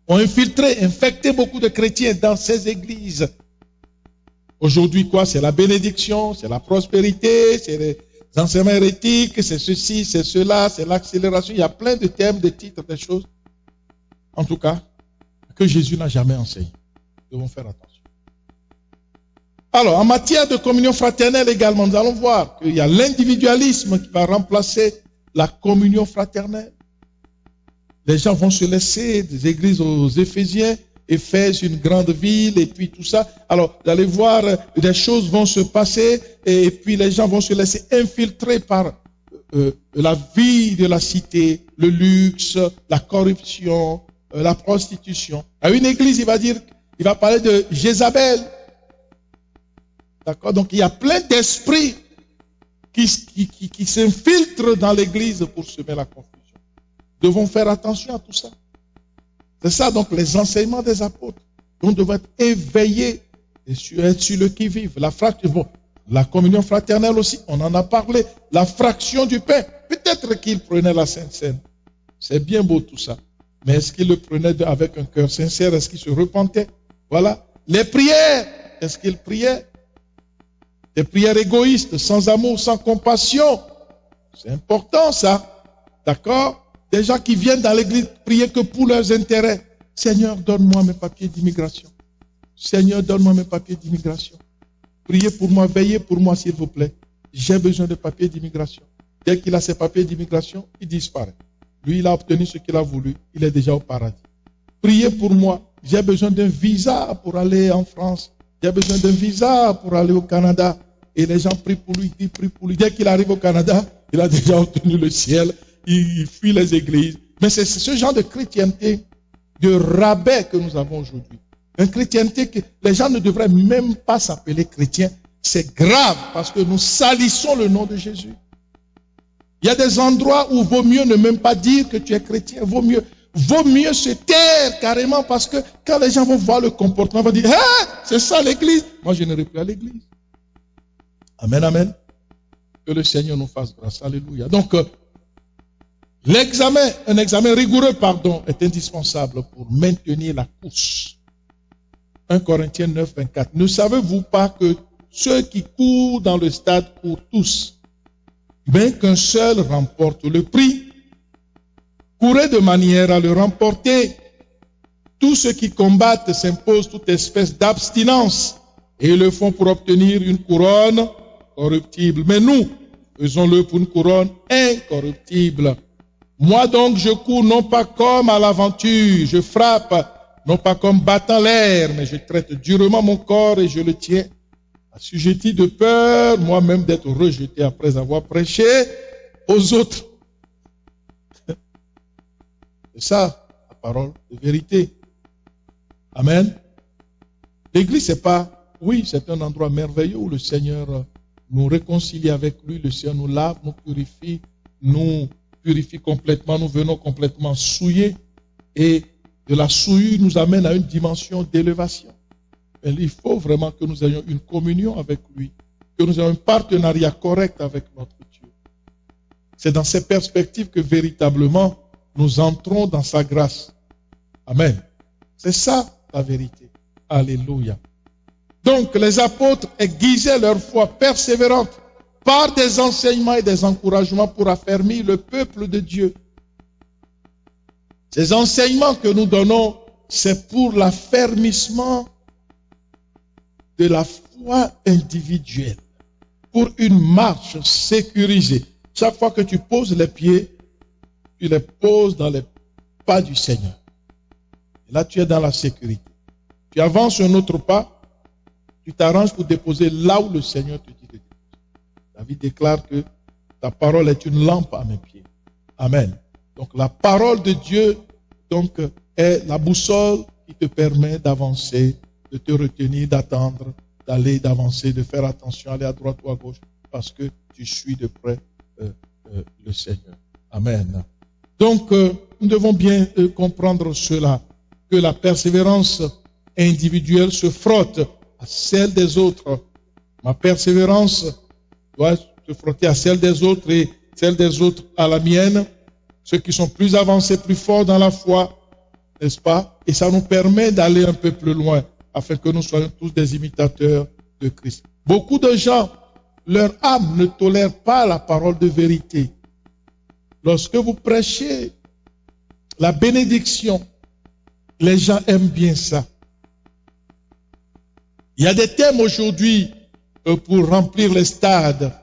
ont infecté beaucoup de chrétiens dans ces églises. Aujourd'hui, quoi? C'est la bénédiction, c'est la prospérité, c'est les enseignements hérétiques, c'est ceci, c'est cela, c'est l'accélération. Il y a plein de thèmes, de titres, de choses. En tout cas, que Jésus n'a jamais enseigné. Nous devons faire attention. Alors, en matière de communion fraternelle également, nous allons voir qu'il y a l'individualisme qui va remplacer la communion fraternelle. Les gens vont se laisser, des églises aux Éphésiens, Éphèse, une grande ville, et puis tout ça. Alors, vous allez voir, des choses vont se passer, et puis les gens vont se laisser infiltrer par la vie de la cité, le luxe, la corruption, la prostitution. À une église, il va parler de Jézabel. D'accord? Donc, il y a plein d'esprits qui s'infiltrent dans l'église pour semer la confusion. Nous devons faire attention à tout ça. C'est ça, donc, les enseignements des apôtres. On doit être éveillés et être sur le qui-vive. La communion fraternelle aussi, on en a parlé. La fraction du pain. Peut-être qu'il prenait la Sainte Seine. C'est bien beau tout ça. Mais est-ce qu'il le prenait avec un cœur sincère? Est-ce qu'il se repentait? Voilà. Les prières. Est-ce qu'il priait? Des prières égoïstes, sans amour, sans compassion. C'est important ça. D'accord? Des gens qui viennent dans l'église prier que pour leurs intérêts. Seigneur, donne-moi mes papiers d'immigration. Seigneur, donne-moi mes papiers d'immigration. Priez pour moi, veillez pour moi s'il vous plaît. J'ai besoin de papiers d'immigration. Dès qu'il a ses papiers d'immigration, il disparaît. Lui, il a obtenu ce qu'il a voulu. Il est déjà au paradis. Priez pour moi. J'ai besoin d'un visa pour aller en France. J'ai besoin d'un visa pour aller au Canada. Et les gens prient pour lui, ils prient pour lui. Dès qu'il arrive au Canada, il a déjà obtenu le ciel. Il fuit les églises. Mais c'est ce genre de chrétienté, de rabais que nous avons aujourd'hui. Une chrétienté que les gens ne devraient même pas s'appeler chrétiens. C'est grave parce que nous salissons le nom de Jésus. Il y a des endroits où vaut mieux ne même pas dire que tu es chrétien. Vaut mieux se taire carrément parce que quand les gens vont voir le comportement, ils vont dire, ah, c'est ça l'église. Moi, je n'irai plus à l'église. Amen, amen. Que le Seigneur nous fasse grâce. Alléluia. Donc, un examen rigoureux, est indispensable pour maintenir la course. 1 Corinthiens 9, 24. Ne savez-vous pas que ceux qui courent dans le stade courent tous, mais qu'un seul remporte le prix? courez de manière à le remporter. Tous ceux qui combattent s'imposent toute espèce d'abstinence et le font pour obtenir une couronne corruptible. Mais nous, faisons-le pour une couronne incorruptible. Moi donc, je cours non pas comme à l'aventure, je frappe non pas comme battant l'air, mais je traite durement mon corps et je le tiens assujetti de peur, moi-même d'être rejeté après avoir prêché aux autres. C'est ça, la parole de vérité. Amen. L'église, c'est pas, oui, c'est un endroit merveilleux où le Seigneur nous réconcilie avec lui, le Seigneur nous lave, nous purifie complètement, nous venons complètement souillés et de la souillure nous amène à une dimension d'élévation. Il faut vraiment que nous ayons une communion avec lui, que nous ayons un partenariat correct avec notre Dieu. C'est dans ces perspectives que véritablement nous entrons dans sa grâce. Amen. C'est ça la vérité. Alléluia. Donc les apôtres aiguisaient leur foi persévérante par des enseignements et des encouragements pour affermir le peuple de Dieu. Ces enseignements que nous donnons, c'est pour l'affermissement de la foi individuelle, pour une marche sécurisée. Chaque fois que tu poses les pieds, tu les poses dans les pas du Seigneur. Et là, tu es dans la sécurité. Tu avances un autre pas, tu t'arranges pour déposer là où le Seigneur te dit de déposer. David déclare que ta parole est une lampe à mes pieds. Amen. Donc la parole de Dieu donc, est la boussole qui te permet d'avancer, de te retenir, d'attendre, d'aller, d'avancer, de faire attention, aller à droite ou à gauche, parce que tu suis de près le Seigneur. Amen. Donc, nous devons bien comprendre cela, que la persévérance individuelle se frotte à celle des autres. Ma persévérance doit se frotter à celle des autres et celle des autres à la mienne. Ceux qui sont plus avancés, plus forts dans la foi, n'est-ce pas? Et ça nous permet d'aller un peu plus loin, afin que nous soyons tous des imitateurs de Christ. Beaucoup de gens, leur âme ne tolère pas la parole de vérité. Lorsque vous prêchez la bénédiction, les gens aiment bien ça. Il y a des thèmes aujourd'hui pour remplir les stades.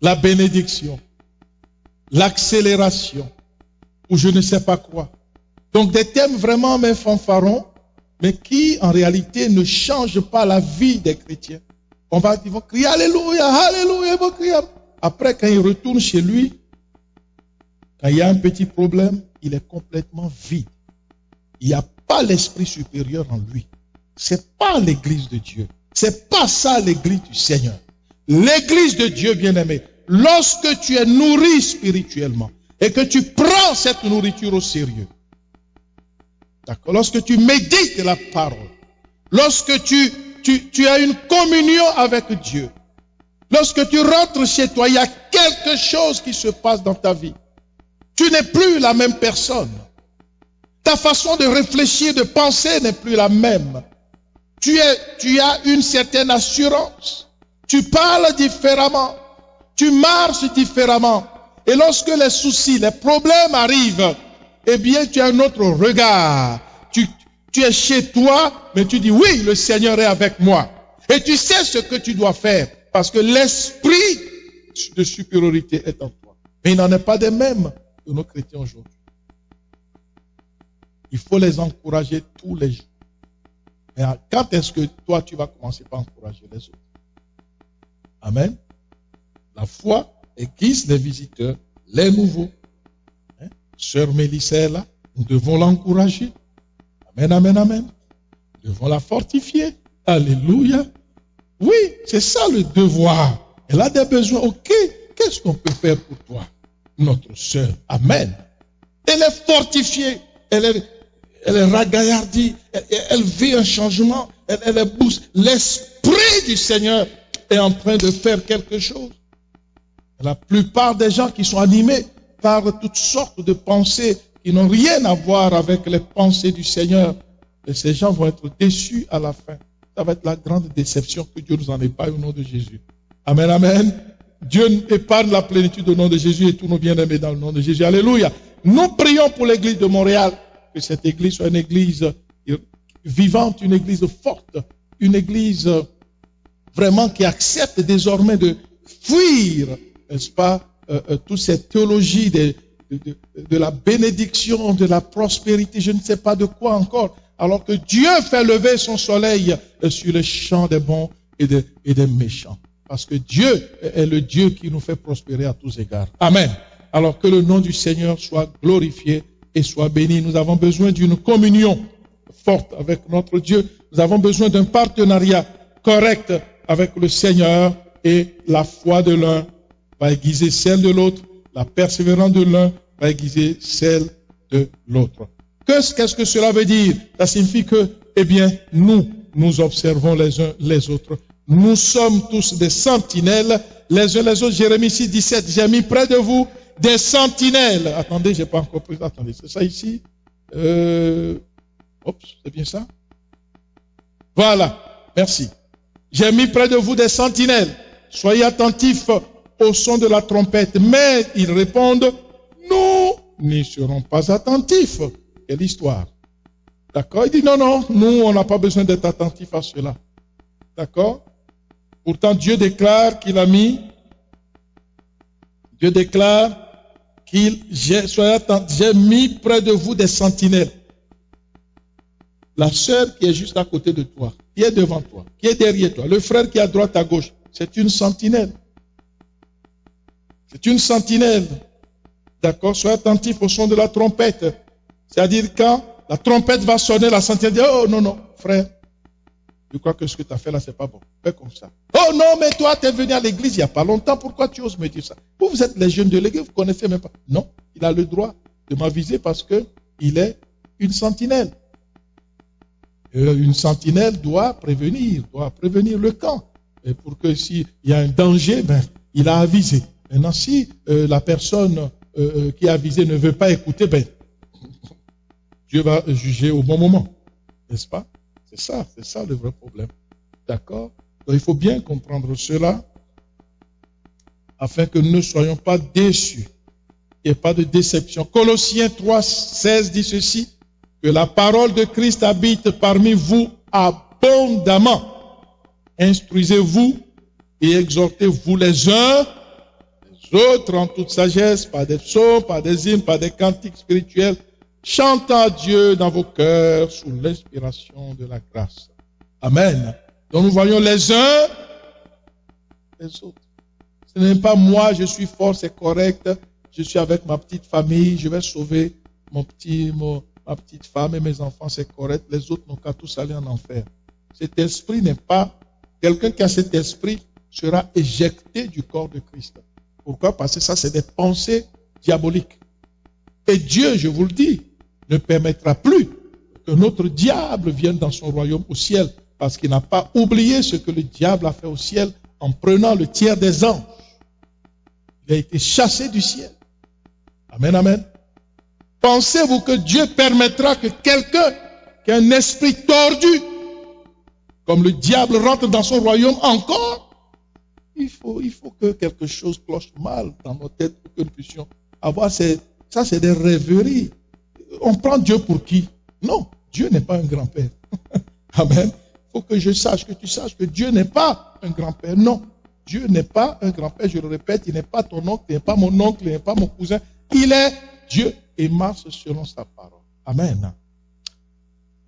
La bénédiction, l'accélération, ou je ne sais pas quoi. Donc des thèmes vraiment mais fanfarons, mais qui en réalité ne changent pas la vie des chrétiens. Ils vont crier Alléluia, Alléluia, ils vont crier. Après, quand ils retournent chez lui, quand il y a un petit problème, il est complètement vide. Il n'y a pas l'esprit supérieur en lui. C'est pas l'église de Dieu. C'est pas ça l'église du Seigneur. L'église de Dieu, bien-aimé, lorsque tu es nourri spirituellement et que tu prends cette nourriture au sérieux, d'accord, lorsque tu médites la parole, lorsque tu as une communion avec Dieu, lorsque tu rentres chez toi, il y a quelque chose qui se passe dans ta vie. Tu n'es plus la même personne. Ta façon de réfléchir, de penser n'est plus la même. Tu as une certaine assurance. Tu parles différemment. Tu marches différemment. Et lorsque les soucis, les problèmes arrivent, eh bien, tu as un autre regard. Tu es chez toi, mais tu dis, oui, le Seigneur est avec moi. Et tu sais ce que tu dois faire, parce que l'esprit de supériorité est en toi. Mais il n'en est pas de même de nos chrétiens aujourd'hui. Il faut les encourager tous les jours. Mais quand est-ce que toi, tu vas commencer par encourager les autres? Amen. La foi aiguise les visiteurs, les nouveaux. Sœur Mélissa est là. Nous devons l'encourager. Amen, amen, amen. Nous devons la fortifier. Alléluia. Oui, c'est ça le devoir. Elle a des besoins. Ok, qu'est-ce qu'on peut faire pour toi, notre sœur? Amen. Elle est fortifiée. Elle est ragaillardie. Elle vit un changement. Elle est boost. L'esprit du Seigneur est en train de faire quelque chose. La plupart des gens qui sont animés par toutes sortes de pensées qui n'ont rien à voir avec les pensées du Seigneur, et ces gens vont être déçus à la fin. Ça va être la grande déception, que Dieu nous en épargne au nom de Jésus. Amen, amen. Dieu épargne la plénitude au nom de Jésus et tous nos bien-aimés dans le nom de Jésus. Alléluia. Nous prions pour l'église de Montréal, que cette église soit une église vivante, une église forte, une église vraiment qui accepte désormais de fuir, n'est-ce pas, toute cette théologie de la bénédiction, de la prospérité, je ne sais pas de quoi encore, alors que Dieu fait lever son soleil sur les champs des bons et des méchants. Parce que Dieu est le Dieu qui nous fait prospérer à tous égards. Amen. Alors que le nom du Seigneur soit glorifié et soit béni. Nous avons besoin d'une communion forte avec notre Dieu. Nous avons besoin d'un partenariat correct avec le Seigneur, et la foi de l'un va aiguiser celle de l'autre. La persévérance de l'un va aiguiser celle de l'autre. Qu'est-ce que cela veut dire? Ça signifie que, eh bien, nous observons les uns les autres. Nous sommes tous des sentinelles, les uns les autres. Jérémie 6, 17, j'ai mis près de vous des sentinelles. Attendez, j'ai pas encore pris. Attendez, c'est ça ici? C'est bien ça? Voilà, merci. J'ai mis près de vous des sentinelles. Soyez attentifs au son de la trompette. Mais ils répondent, nous n'y serons pas attentifs. Quelle histoire. D'accord? Il dit, non, nous, on n'a pas besoin d'être attentifs à cela. D'accord? Pourtant, Dieu déclare qu'il a mis, soyez attentifs, j'ai mis près de vous des sentinelles. La sœur qui est juste à côté de toi, qui est devant toi, qui est derrière toi, le frère qui est à droite, à gauche, c'est une sentinelle. C'est une sentinelle. D'accord? Soyez attentifs au son de la trompette. C'est-à-dire quand la trompette va sonner, la sentinelle dit, oh non, frère, je crois que ce que tu as fait là, c'est pas bon. Fais comme ça. Oh non, mais toi, tu es venu à l'église il n'y a pas longtemps, pourquoi tu oses me dire ça? Vous êtes les jeunes de l'église, vous ne connaissez même pas. Non, il a le droit de m'aviser parce qu'il est une sentinelle. Une sentinelle doit prévenir le camp. Et pour que s'il y a un danger, il a avisé. Maintenant, si la personne qui a avisé ne veut pas écouter, Dieu va juger au bon moment. N'est-ce pas? C'est ça le vrai problème. D'accord? Donc il faut bien comprendre cela afin que nous ne soyons pas déçus. Il n'y ait pas de déception. Colossiens 3, 16 dit ceci, que la parole de Christ habite parmi vous abondamment. Instruisez-vous et exhortez-vous les uns les autres en toute sagesse, par des psaumes, par des hymnes, par des cantiques spirituels, chantant à Dieu dans vos cœurs sous l'inspiration de la grâce. Amen. Donc nous voyons les uns les autres. Ce n'est pas moi, je suis fort, c'est correct, je suis avec ma petite famille, je vais sauver ma petite femme et mes enfants, c'est correct, les autres n'ont qu'à tous aller en enfer. Cet esprit n'est pas, quelqu'un qui a cet esprit sera éjecté du corps de Christ. Pourquoi? Parce que ça, c'est des pensées diaboliques. Et Dieu, je vous le dis, ne permettra plus que notre diable vienne dans son royaume au ciel, parce qu'il n'a pas oublié ce que le diable a fait au ciel en prenant le tiers des anges. Il a été chassé du ciel. Amen, amen. Pensez-vous que Dieu permettra que quelqu'un qui a un esprit tordu, comme le diable, rentre dans son royaume encore? Il faut que quelque chose cloche mal dans nos têtes pour que nous puissions avoir ça, c'est des rêveries. On prend Dieu pour qui? Non, Dieu n'est pas un grand-père. Amen. Il faut que je sache, que tu saches que Dieu n'est pas un grand-père. Non, Dieu n'est pas un grand-père. Je le répète, il n'est pas ton oncle, il n'est pas mon oncle, il n'est pas mon cousin. Il est Dieu et marche selon sa parole. Amen.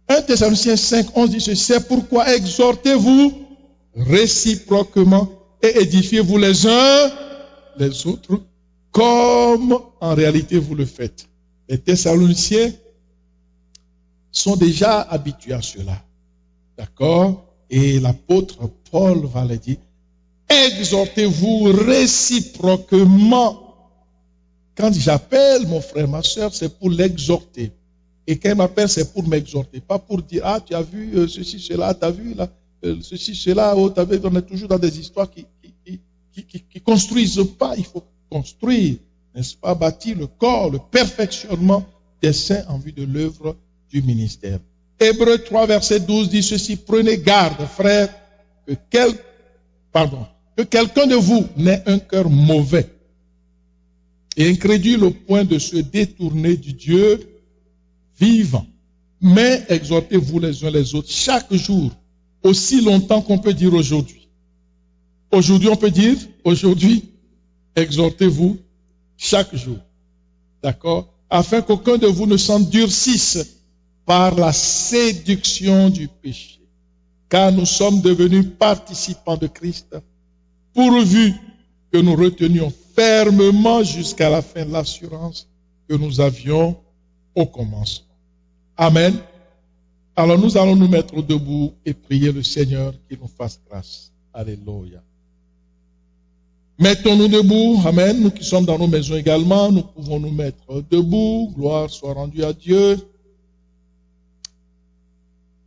1 Thessaloniciens 5, 11 dit ceci, c'est pourquoi exhortez-vous réciproquement et édifiez-vous les uns les autres comme en réalité vous le faites. Les Thessaloniciens sont déjà habitués à cela. D'accord? Et l'apôtre Paul va le dire, exhortez-vous réciproquement. Quand j'appelle mon frère, ma soeur, c'est pour l'exhorter. Et quand il m'appelle, c'est pour m'exhorter. Pas pour dire, ah, tu as vu ceci, cela, tu as vu là, ceci, cela, oh, on est toujours dans des histoires qui construisent pas. Il faut construire, n'est-ce pas, bâtir le corps, le perfectionnement des saints en vue de l'œuvre du ministère. Hébreux 3, verset 12 dit ceci, prenez garde, frères, que quelqu'un de vous n'ait un cœur mauvais et incrédules au point de se détourner du Dieu vivant. Mais exhortez-vous les uns les autres chaque jour, aussi longtemps qu'on peut dire aujourd'hui. Aujourd'hui, on peut dire, aujourd'hui, exhortez-vous chaque jour. D'accord? Afin qu'aucun de vous ne s'endurcisse par la séduction du péché. Car nous sommes devenus participants de Christ, pourvu que nous retenions fermement jusqu'à la fin de l'assurance que nous avions au commencement. Amen. Alors nous allons nous mettre debout et prier le Seigneur qui nous fasse grâce. Alléluia. Mettons-nous debout. Amen. Nous qui sommes dans nos maisons également, nous pouvons nous mettre debout. Gloire soit rendue à Dieu.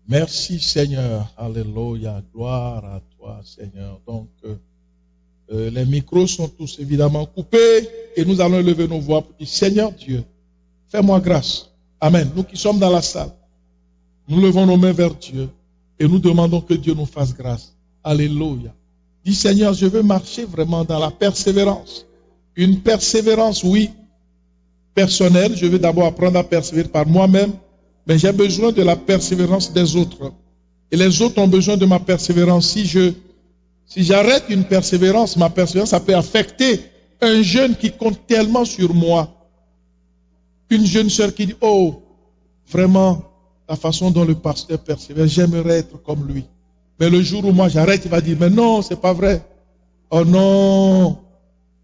Merci Seigneur. Alléluia. Gloire à toi Seigneur. Donc, les micros sont tous évidemment coupés et nous allons lever nos voix pour dire Seigneur Dieu, fais-moi grâce. Amen. Nous qui sommes dans la salle, nous levons nos mains vers Dieu et nous demandons que Dieu nous fasse grâce. Alléluia. Dis Seigneur, je veux marcher vraiment dans la persévérance. Une persévérance, oui, personnelle. Je veux d'abord apprendre à persévérer par moi-même, mais j'ai besoin de la persévérance des autres. Et les autres ont besoin de ma persévérance. Si j'arrête une persévérance, ma persévérance, ça peut affecter un jeune qui compte tellement sur moi. Une jeune sœur qui dit, oh, vraiment, la façon dont le pasteur persévère, j'aimerais être comme lui. Mais le jour où moi j'arrête, il va dire, mais non, c'est pas vrai. Oh non,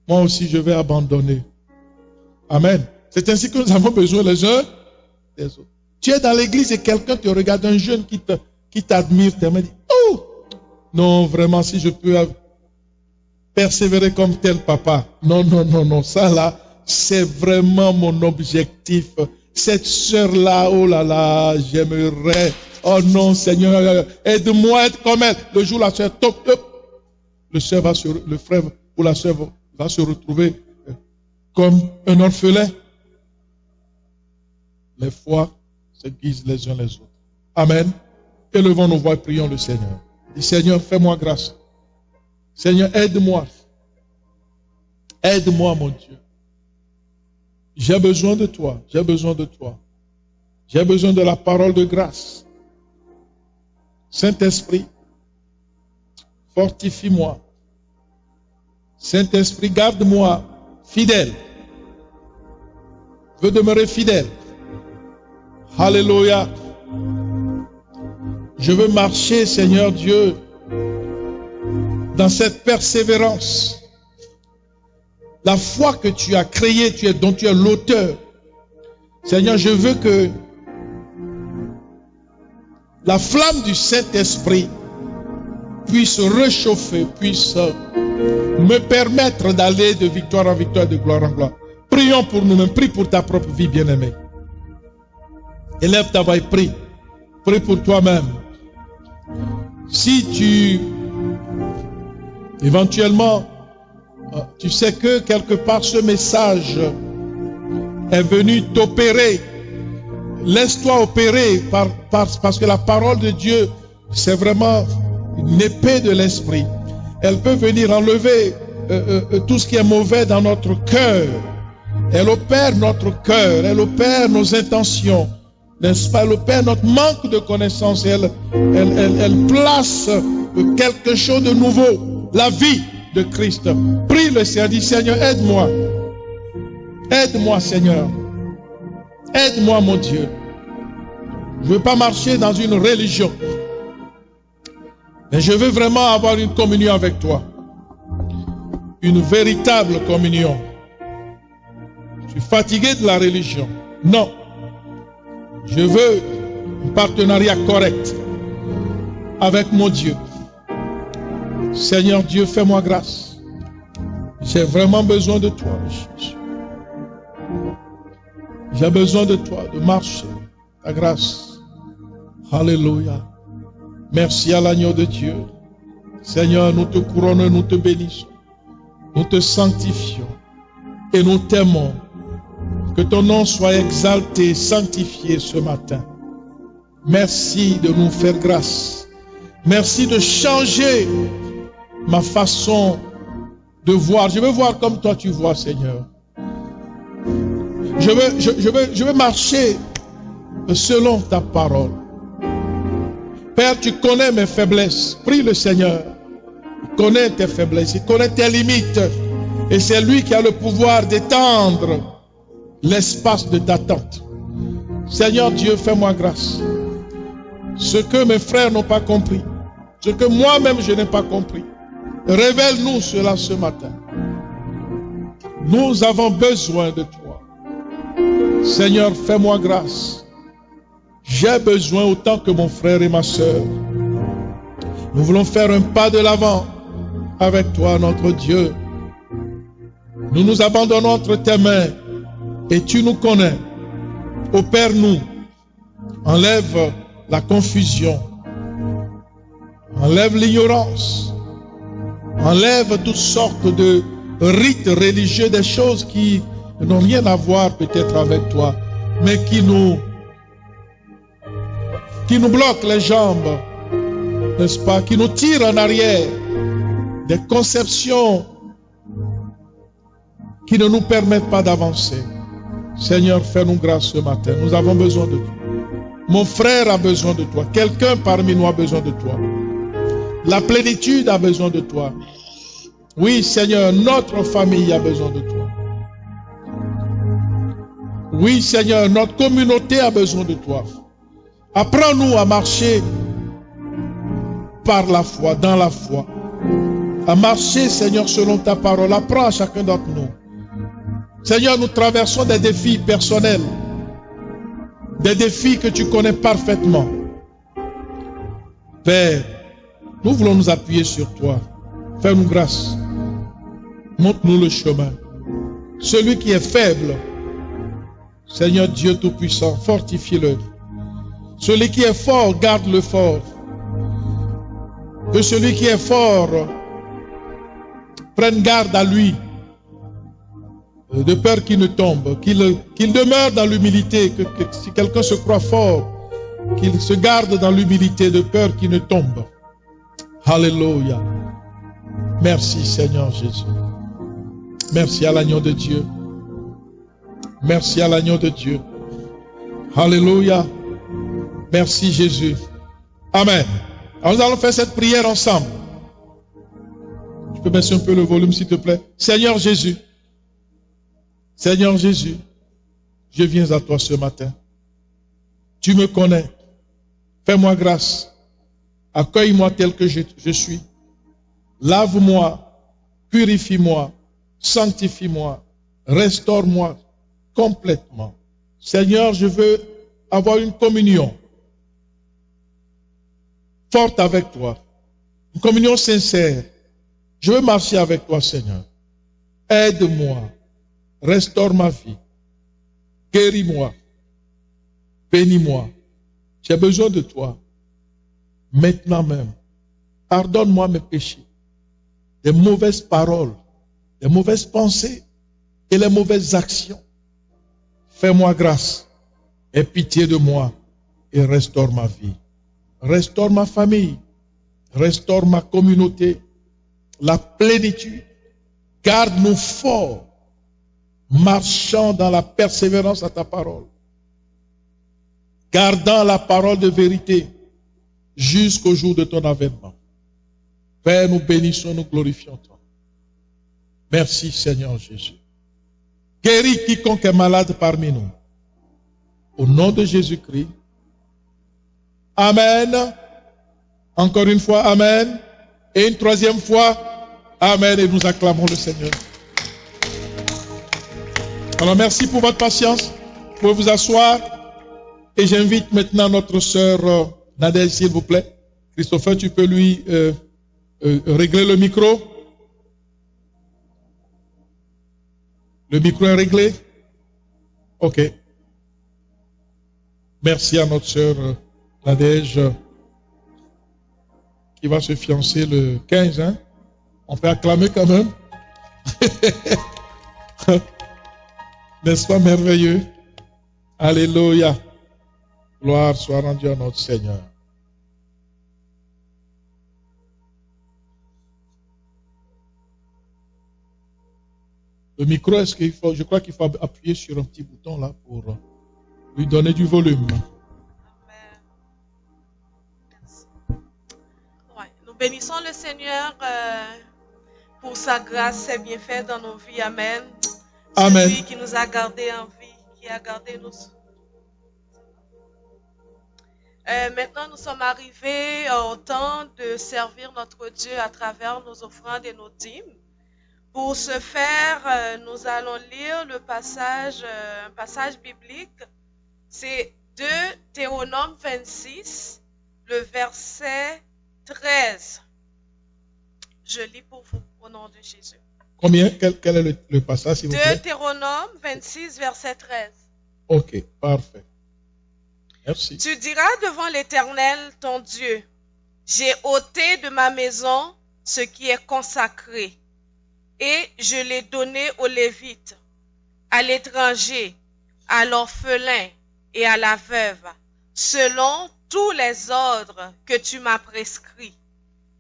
moi aussi je vais abandonner. Amen. C'est ainsi que nous avons besoin les uns des autres. Tu es dans l'église et quelqu'un te regarde, un jeune qui t'admire, te dit, oh, non, vraiment, si je peux persévérer comme tel papa. Non, ça là, c'est vraiment mon objectif. Cette sœur-là, oh là là, j'aimerais. Oh non, Seigneur, aide-moi à être comme elle. Le jour où la sœur top, le frère ou la sœur va se retrouver comme un orphelin. Les foi se guisent les uns les autres. Amen. Élevons nos voix et prions le Seigneur. Dis Seigneur, fais-moi grâce. Seigneur, aide-moi. Aide-moi, mon Dieu. J'ai besoin de toi. J'ai besoin de toi. J'ai besoin de la parole de grâce. Saint-Esprit, fortifie-moi. Saint-Esprit, garde-moi fidèle. Je veux demeurer fidèle. Alléluia. Je veux marcher, Seigneur Dieu, dans cette persévérance. La foi que tu as créée, dont tu es l'auteur. Seigneur, je veux que la flamme du Saint-Esprit puisse réchauffer, puisse me permettre d'aller de victoire en victoire, de gloire en gloire. Prions pour nous-mêmes, prie pour ta propre vie, bien-aimée. Élève ta voix et prie. Prie pour toi-même. Si éventuellement, tu sais que quelque part ce message est venu t'opérer, laisse-toi opérer parce que la parole de Dieu, c'est vraiment une épée de l'esprit. Elle peut venir enlever tout ce qui est mauvais dans notre cœur. Elle opère notre cœur, elle opère nos intentions, n'est-ce pas? Elle opère notre manque de connaissance. Elle place quelque chose de nouveau, la vie de Christ. Prie le Seigneur, dis Seigneur, aide-moi. Aide-moi, Seigneur. Aide-moi, mon Dieu. Je ne veux pas marcher dans une religion, mais je veux vraiment avoir une communion avec toi. Une véritable communion. Je suis fatigué de la religion. Non. Je veux un partenariat correct avec mon Dieu. Seigneur Dieu, fais-moi grâce. J'ai vraiment besoin de toi. J'ai besoin de toi, de marcher. Ta grâce. Alléluia. Merci à l'agneau de Dieu. Seigneur, nous te couronnons, nous te bénissons. Nous te sanctifions et nous t'aimons. Que ton nom soit exalté, sanctifié ce matin. Merci de nous faire grâce. Merci de changer ma façon de voir. Je veux voir comme toi tu vois, Seigneur. Je veux marcher selon ta parole. Père, tu connais mes faiblesses. Prie le Seigneur. Il connaît tes faiblesses, il connaît tes limites. Et c'est lui qui a le pouvoir d'étendre l'espace de d'attente. Seigneur Dieu, fais-moi grâce. Ce que mes frères n'ont pas compris, ce que moi-même je n'ai pas compris, révèle-nous cela ce matin. Nous avons besoin de toi. Seigneur, fais-moi grâce. J'ai besoin autant que mon frère et ma sœur. Nous voulons faire un pas de l'avant avec toi, notre Dieu. Nous nous abandonnons entre tes mains et tu nous connais. Opère-nous. Enlève la confusion. Enlève l'ignorance. Enlève toutes sortes de rites religieux, des choses qui n'ont rien à voir peut-être avec toi, mais qui nous bloquent les jambes, n'est-ce pas, qui nous tirent en arrière, des conceptions qui ne nous permettent pas d'avancer. Seigneur, fais-nous grâce ce matin. Nous avons besoin de toi. Mon frère a besoin de toi. Quelqu'un parmi nous a besoin de toi. La plénitude a besoin de toi. Oui, Seigneur, notre famille a besoin de toi. Oui, Seigneur, notre communauté a besoin de toi. Apprends-nous à marcher par la foi, dans la foi. À marcher, Seigneur, selon ta parole. Apprends à chacun d'entre nous. Seigneur, nous traversons des défis personnels. Des défis que tu connais parfaitement. Père, nous voulons nous appuyer sur toi. Fais-nous grâce. Montre-nous le chemin. Celui qui est faible, Seigneur Dieu Tout-Puissant, fortifie-le. Celui qui est fort, garde-le fort. Que celui qui est fort prenne garde à lui, de peur qu'il ne tombe, qu'il demeure dans l'humilité, que si quelqu'un se croit fort, qu'il se garde dans l'humilité, de peur qu'il ne tombe. Alléluia. Merci Seigneur Jésus. Merci à l'agneau de Dieu. Merci à l'agneau de Dieu. Alléluia. Merci Jésus. Amen. Alors nous allons faire cette prière ensemble. Tu peux baisser un peu le volume s'il te plaît. Seigneur Jésus. Seigneur Jésus. Je viens à toi ce matin. Tu me connais. Fais-moi grâce. Accueille-moi tel que je suis. Lave-moi. Purifie-moi. Sanctifie-moi. Restaure-moi complètement. Seigneur, je veux avoir une communion forte avec toi. Une communion sincère. Je veux marcher avec toi, Seigneur. Aide-moi. Restaure ma vie. Guéris-moi. Bénis-moi. J'ai besoin de toi. Maintenant même. Pardonne-moi mes péchés. Les mauvaises paroles, les mauvaises pensées et les mauvaises actions. Fais-moi grâce. Aie pitié de moi et restaure ma vie. Restaure ma famille. Restaure ma communauté. La plénitude. Garde-nous forts. Marchant dans la persévérance à ta parole. Gardant la parole de vérité jusqu'au jour de ton avènement. Père, nous bénissons, nous glorifions toi. Merci Seigneur Jésus. Guéris quiconque est malade parmi nous. Au nom de Jésus-Christ. Amen. Encore une fois, Amen. Et une troisième fois, Amen. Et nous acclamons le Seigneur. Alors merci pour votre patience. Vous pouvez vous asseoir. Et j'invite maintenant notre sœur Nadège, s'il vous plaît. Christopher, tu peux lui régler le micro. Le micro est réglé? Ok. Merci à notre sœur Nadège qui va se fiancer le 15. Hein? On peut acclamer quand même. N'est-ce pas merveilleux? Alléluia. Gloire soit rendue à notre Seigneur. Le micro, est-ce qu'il faut, je crois qu'il faut appuyer sur un petit bouton là pour lui donner du volume. Amen. Merci. Ouais. Nous bénissons le Seigneur pour sa grâce, ses bienfaits dans nos vies. Amen. Amen. Celui qui nous a gardés en vie, qui a gardé nos... Maintenant, nous sommes arrivés au temps de servir notre Dieu à travers nos offrandes et nos dîmes. Pour ce faire, nous allons lire le passage, un passage biblique. C'est Deutéronome 26, le verset 13. Je lis pour vous au nom de Jésus. Combien? Quel est le passage, s'il vous plaît? Deutéronome 26, verset 13. Ok, parfait. Merci. Tu diras devant l'Éternel, ton Dieu, j'ai ôté de ma maison ce qui est consacré, et je l'ai donné aux Lévites, à l'étranger, à l'orphelin et à la veuve, selon tous les ordres que tu m'as prescrits.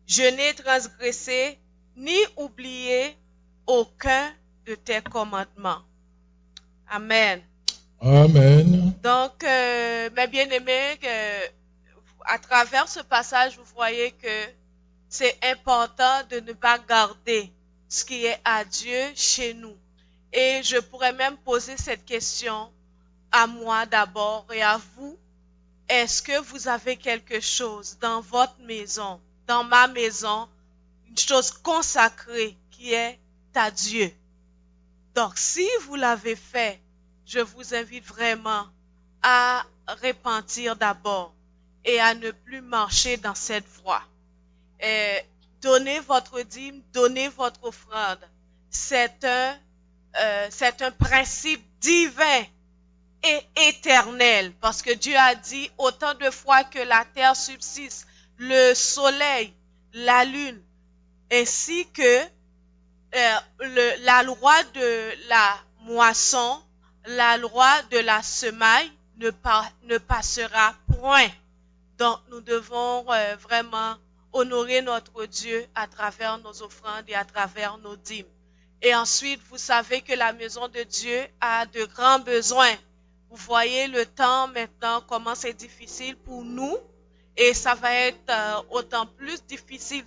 Je n'ai transgressé ni oublié aucun de tes commandements. Amen. Amen. Donc, mes bien-aimés, à travers ce passage, vous voyez que c'est important de ne pas garder ce qui est à Dieu chez nous. Et je pourrais même poser cette question à moi d'abord et à vous. Est-ce que vous avez quelque chose dans votre maison, dans ma maison, une chose consacrée qui est à Dieu? Donc, si vous l'avez fait, je vous invite vraiment à repentir d'abord et à ne plus marcher dans cette voie. Donnez votre dîme, donnez votre offrande. C'est un principe divin et éternel, parce que Dieu a dit autant de fois que la terre subsiste, le soleil, la lune, ainsi que la loi de la moisson, la loi de la semaille ne passera point. Donc, nous devons vraiment honorer notre Dieu à travers nos offrandes et à travers nos dîmes. Et ensuite, vous savez que la maison de Dieu a de grands besoins. Vous voyez le temps maintenant, comment c'est difficile pour nous. Et ça va être d'autant plus difficile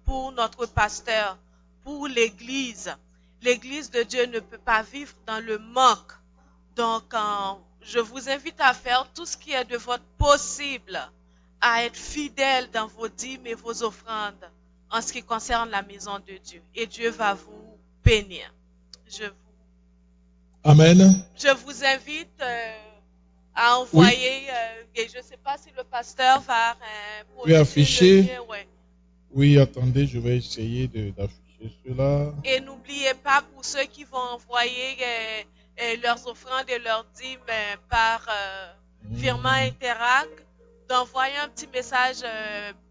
pour notre pasteur, pour l'Église. L'Église de Dieu ne peut pas vivre dans le manque. Donc, je vous invite à faire tout ce qui est de votre possible, à être fidèle dans vos dîmes et vos offrandes en ce qui concerne la maison de Dieu. Et Dieu va vous bénir. Amen. Je vous invite à envoyer, et je ne sais pas si le pasteur va afficher. Oui, attendez, je vais essayer d'afficher cela. Et n'oubliez pas, pour ceux qui vont envoyer leurs offrandes et leurs dîmes par virement Interact, d'envoyer un petit message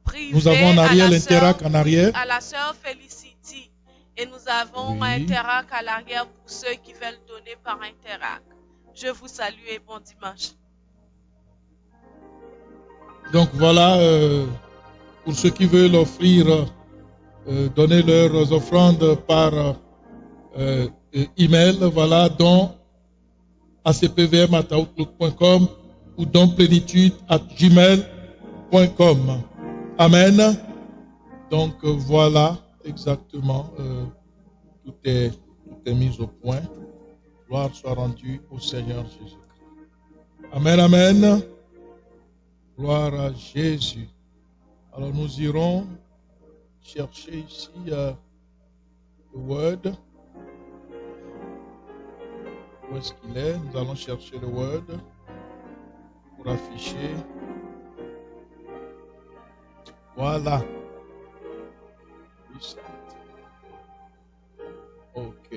privé. Nous avons en arrière l'Interact en arrière. À la sœur Felicity. Et nous avons Interact à l'arrière pour ceux qui veulent donner par Interact. Je vous salue et bon dimanche. Donc voilà, pour ceux qui veulent offrir, donner leurs offrandes par email, voilà, don acpvm@outlook.com ou donplénitude@gmail.com. Amen. Donc voilà, exactement, tout est mis au point. Gloire soit rendue au Seigneur Jésus-Christ. Amen, amen. Gloire à Jésus. Alors nous irons chercher ici le Word. Où est-ce qu'il est? Nous allons chercher le Word pour afficher. Voilà. OK.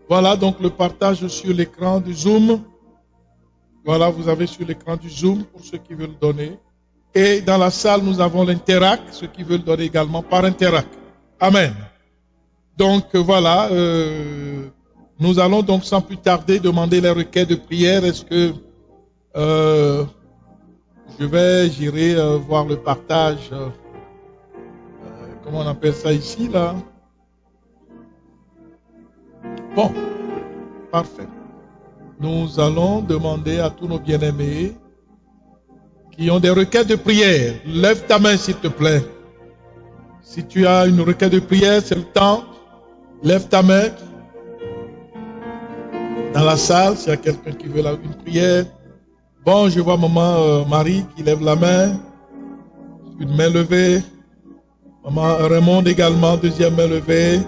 Voilà donc le partage sur l'écran du Zoom. Voilà, vous avez sur l'écran du Zoom pour ceux qui veulent donner. Et dans la salle, nous avons l'Interact, ceux qui veulent donner également par Interact. Amen. Donc voilà, nous allons donc sans plus tarder demander les requêtes de prière. Est-ce que J'irai voir le partage. Comment on appelle ça ici, là? Bon, parfait. Nous allons demander à tous nos bien-aimés qui ont des requêtes de prière. Lève ta main, s'il te plaît. Si tu as une requête de prière, c'est le temps. Lève ta main. Dans la salle, s'il y a quelqu'un qui veut une prière. Bon, je vois maman Marie qui lève la main. Une main levée. Maman Raymond également, deuxième main levée.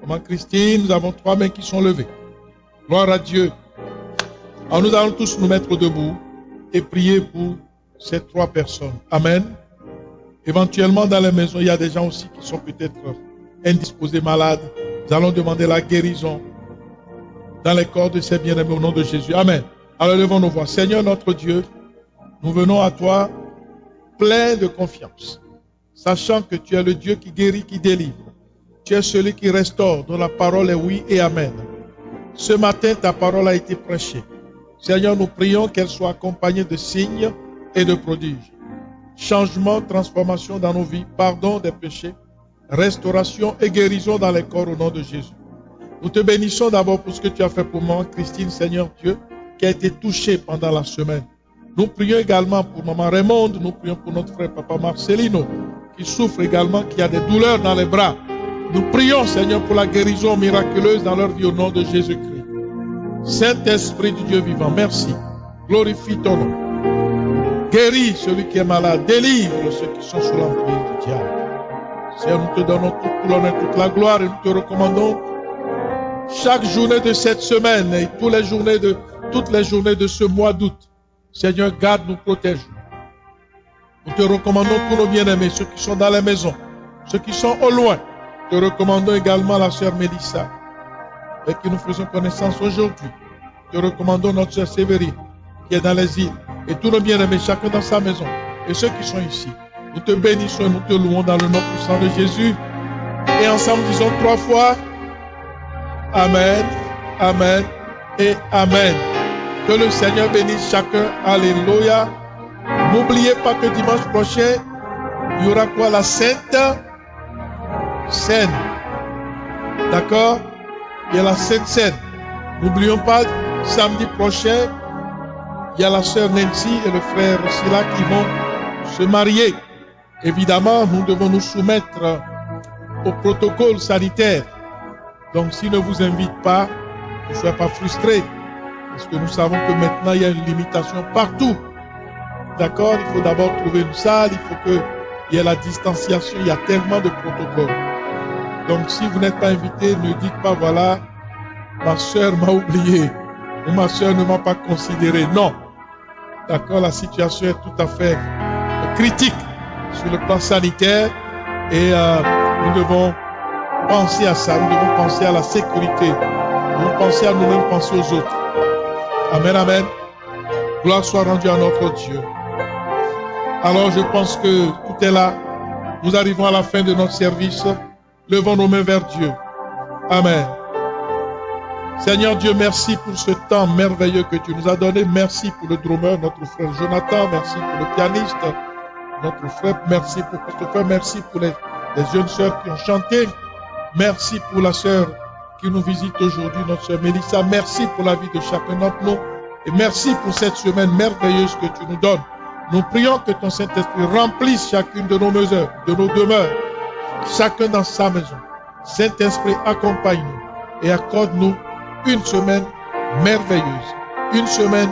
Maman Christine, nous avons 3 mains qui sont levées. Gloire à Dieu. Alors nous allons tous nous mettre debout et prier pour ces 3 personnes. Amen. Éventuellement dans les maisons, il y a des gens aussi qui sont peut-être indisposés, malades. Nous allons demander la guérison dans les corps de ces bien-aimés au nom de Jésus. Amen. Alors levons nos voix. Seigneur notre Dieu, nous venons à toi pleins de confiance, sachant que tu es le Dieu qui guérit, qui délivre. Tu es celui qui restaure, dont la parole est oui et amen. Ce matin, ta parole a été prêchée. Seigneur, nous prions qu'elle soit accompagnée de signes et de prodiges. Changement, transformation dans nos vies, pardon des péchés, restauration et guérison dans les corps au nom de Jésus. Nous te bénissons d'abord pour ce que tu as fait pour moi, Christine, Seigneur Dieu, qui a été touchée pendant la semaine. Nous prions également pour maman Raymond, nous prions pour notre frère papa Marcelino, qui souffre également, qui a des douleurs dans les bras. Nous prions, Seigneur, pour la guérison miraculeuse dans leur vie au nom de Jésus-Christ. Saint-Esprit du Dieu vivant, merci. Glorifie ton nom. Guéris celui qui est malade. Délivre ceux qui sont sous l'emprise du diable. Seigneur, nous te donnons toute l'honneur et toute la gloire et nous te recommandons chaque journée de cette semaine et toutes les journées de ce mois d'août. Seigneur, garde-nous, protège-nous. Nous te recommandons tous nos bien-aimés, ceux qui sont dans les maisons, ceux qui sont au loin. Te recommandons également la sœur Mélissa, avec qui nous faisons connaissance aujourd'hui. Te recommandons notre sœur Sévérine, qui est dans les îles, et tous nos bien-aimés, chacun dans sa maison, et ceux qui sont ici. Nous te bénissons et nous te louons dans le nom puissant de Jésus. Et ensemble, disons 3 fois, Amen, Amen et Amen. Que le Seigneur bénisse chacun. Alléluia. N'oubliez pas que dimanche prochain, il y aura quoi? La Sainte Seine. D'accord? Il y a la Sainte Seine. N'oublions pas, samedi prochain, il y a la sœur Nancy et le frère Silla qui vont se marier. Évidemment, nous devons nous soumettre au protocole sanitaire. Donc, s'ils ne vous invitent pas, ne soyez pas frustrés. Parce que nous savons que maintenant, il y a une limitation partout. D'accord? Il faut d'abord trouver une salle, il faut qu'il y ait la distanciation, il y a tellement de protocoles. Donc, si vous n'êtes pas invité, ne dites pas, voilà, ma soeur m'a oublié, ou ma soeur ne m'a pas considéré. Non. D'accord? La situation est tout à fait critique sur le plan sanitaire et nous devons penser à ça, nous devons penser à la sécurité, nous devons penser à nous-mêmes, penser aux autres. Amen, amen. Gloire soit rendue à notre Dieu. Alors je pense que tout est là. Nous arrivons à la fin de notre service. Levons nos mains vers Dieu. Amen. Seigneur Dieu, merci pour ce temps merveilleux que tu nous as donné. Merci pour le drummer, notre frère Jonathan. Merci pour le pianiste, notre frère. Merci pour Christopher. Merci pour les jeunes sœurs qui ont chanté. Merci pour la sœur qui nous visite aujourd'hui, notre sœur Mélissa. Merci pour la vie de chacun d'entre nous. Et merci pour cette semaine merveilleuse que tu nous donnes. Nous prions que ton Saint-Esprit remplisse chacune de nos demeures, chacun dans sa maison. Saint-Esprit, accompagne-nous et accorde-nous une semaine merveilleuse, une semaine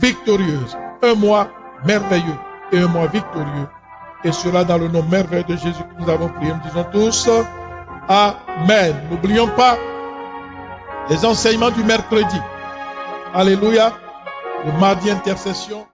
victorieuse, un mois merveilleux et un mois victorieux. Et cela dans le nom merveilleux de Jésus que nous avons prié. Nous disons tous Amen. N'oublions pas les enseignements du mercredi. Alléluia. Le mardi intercession.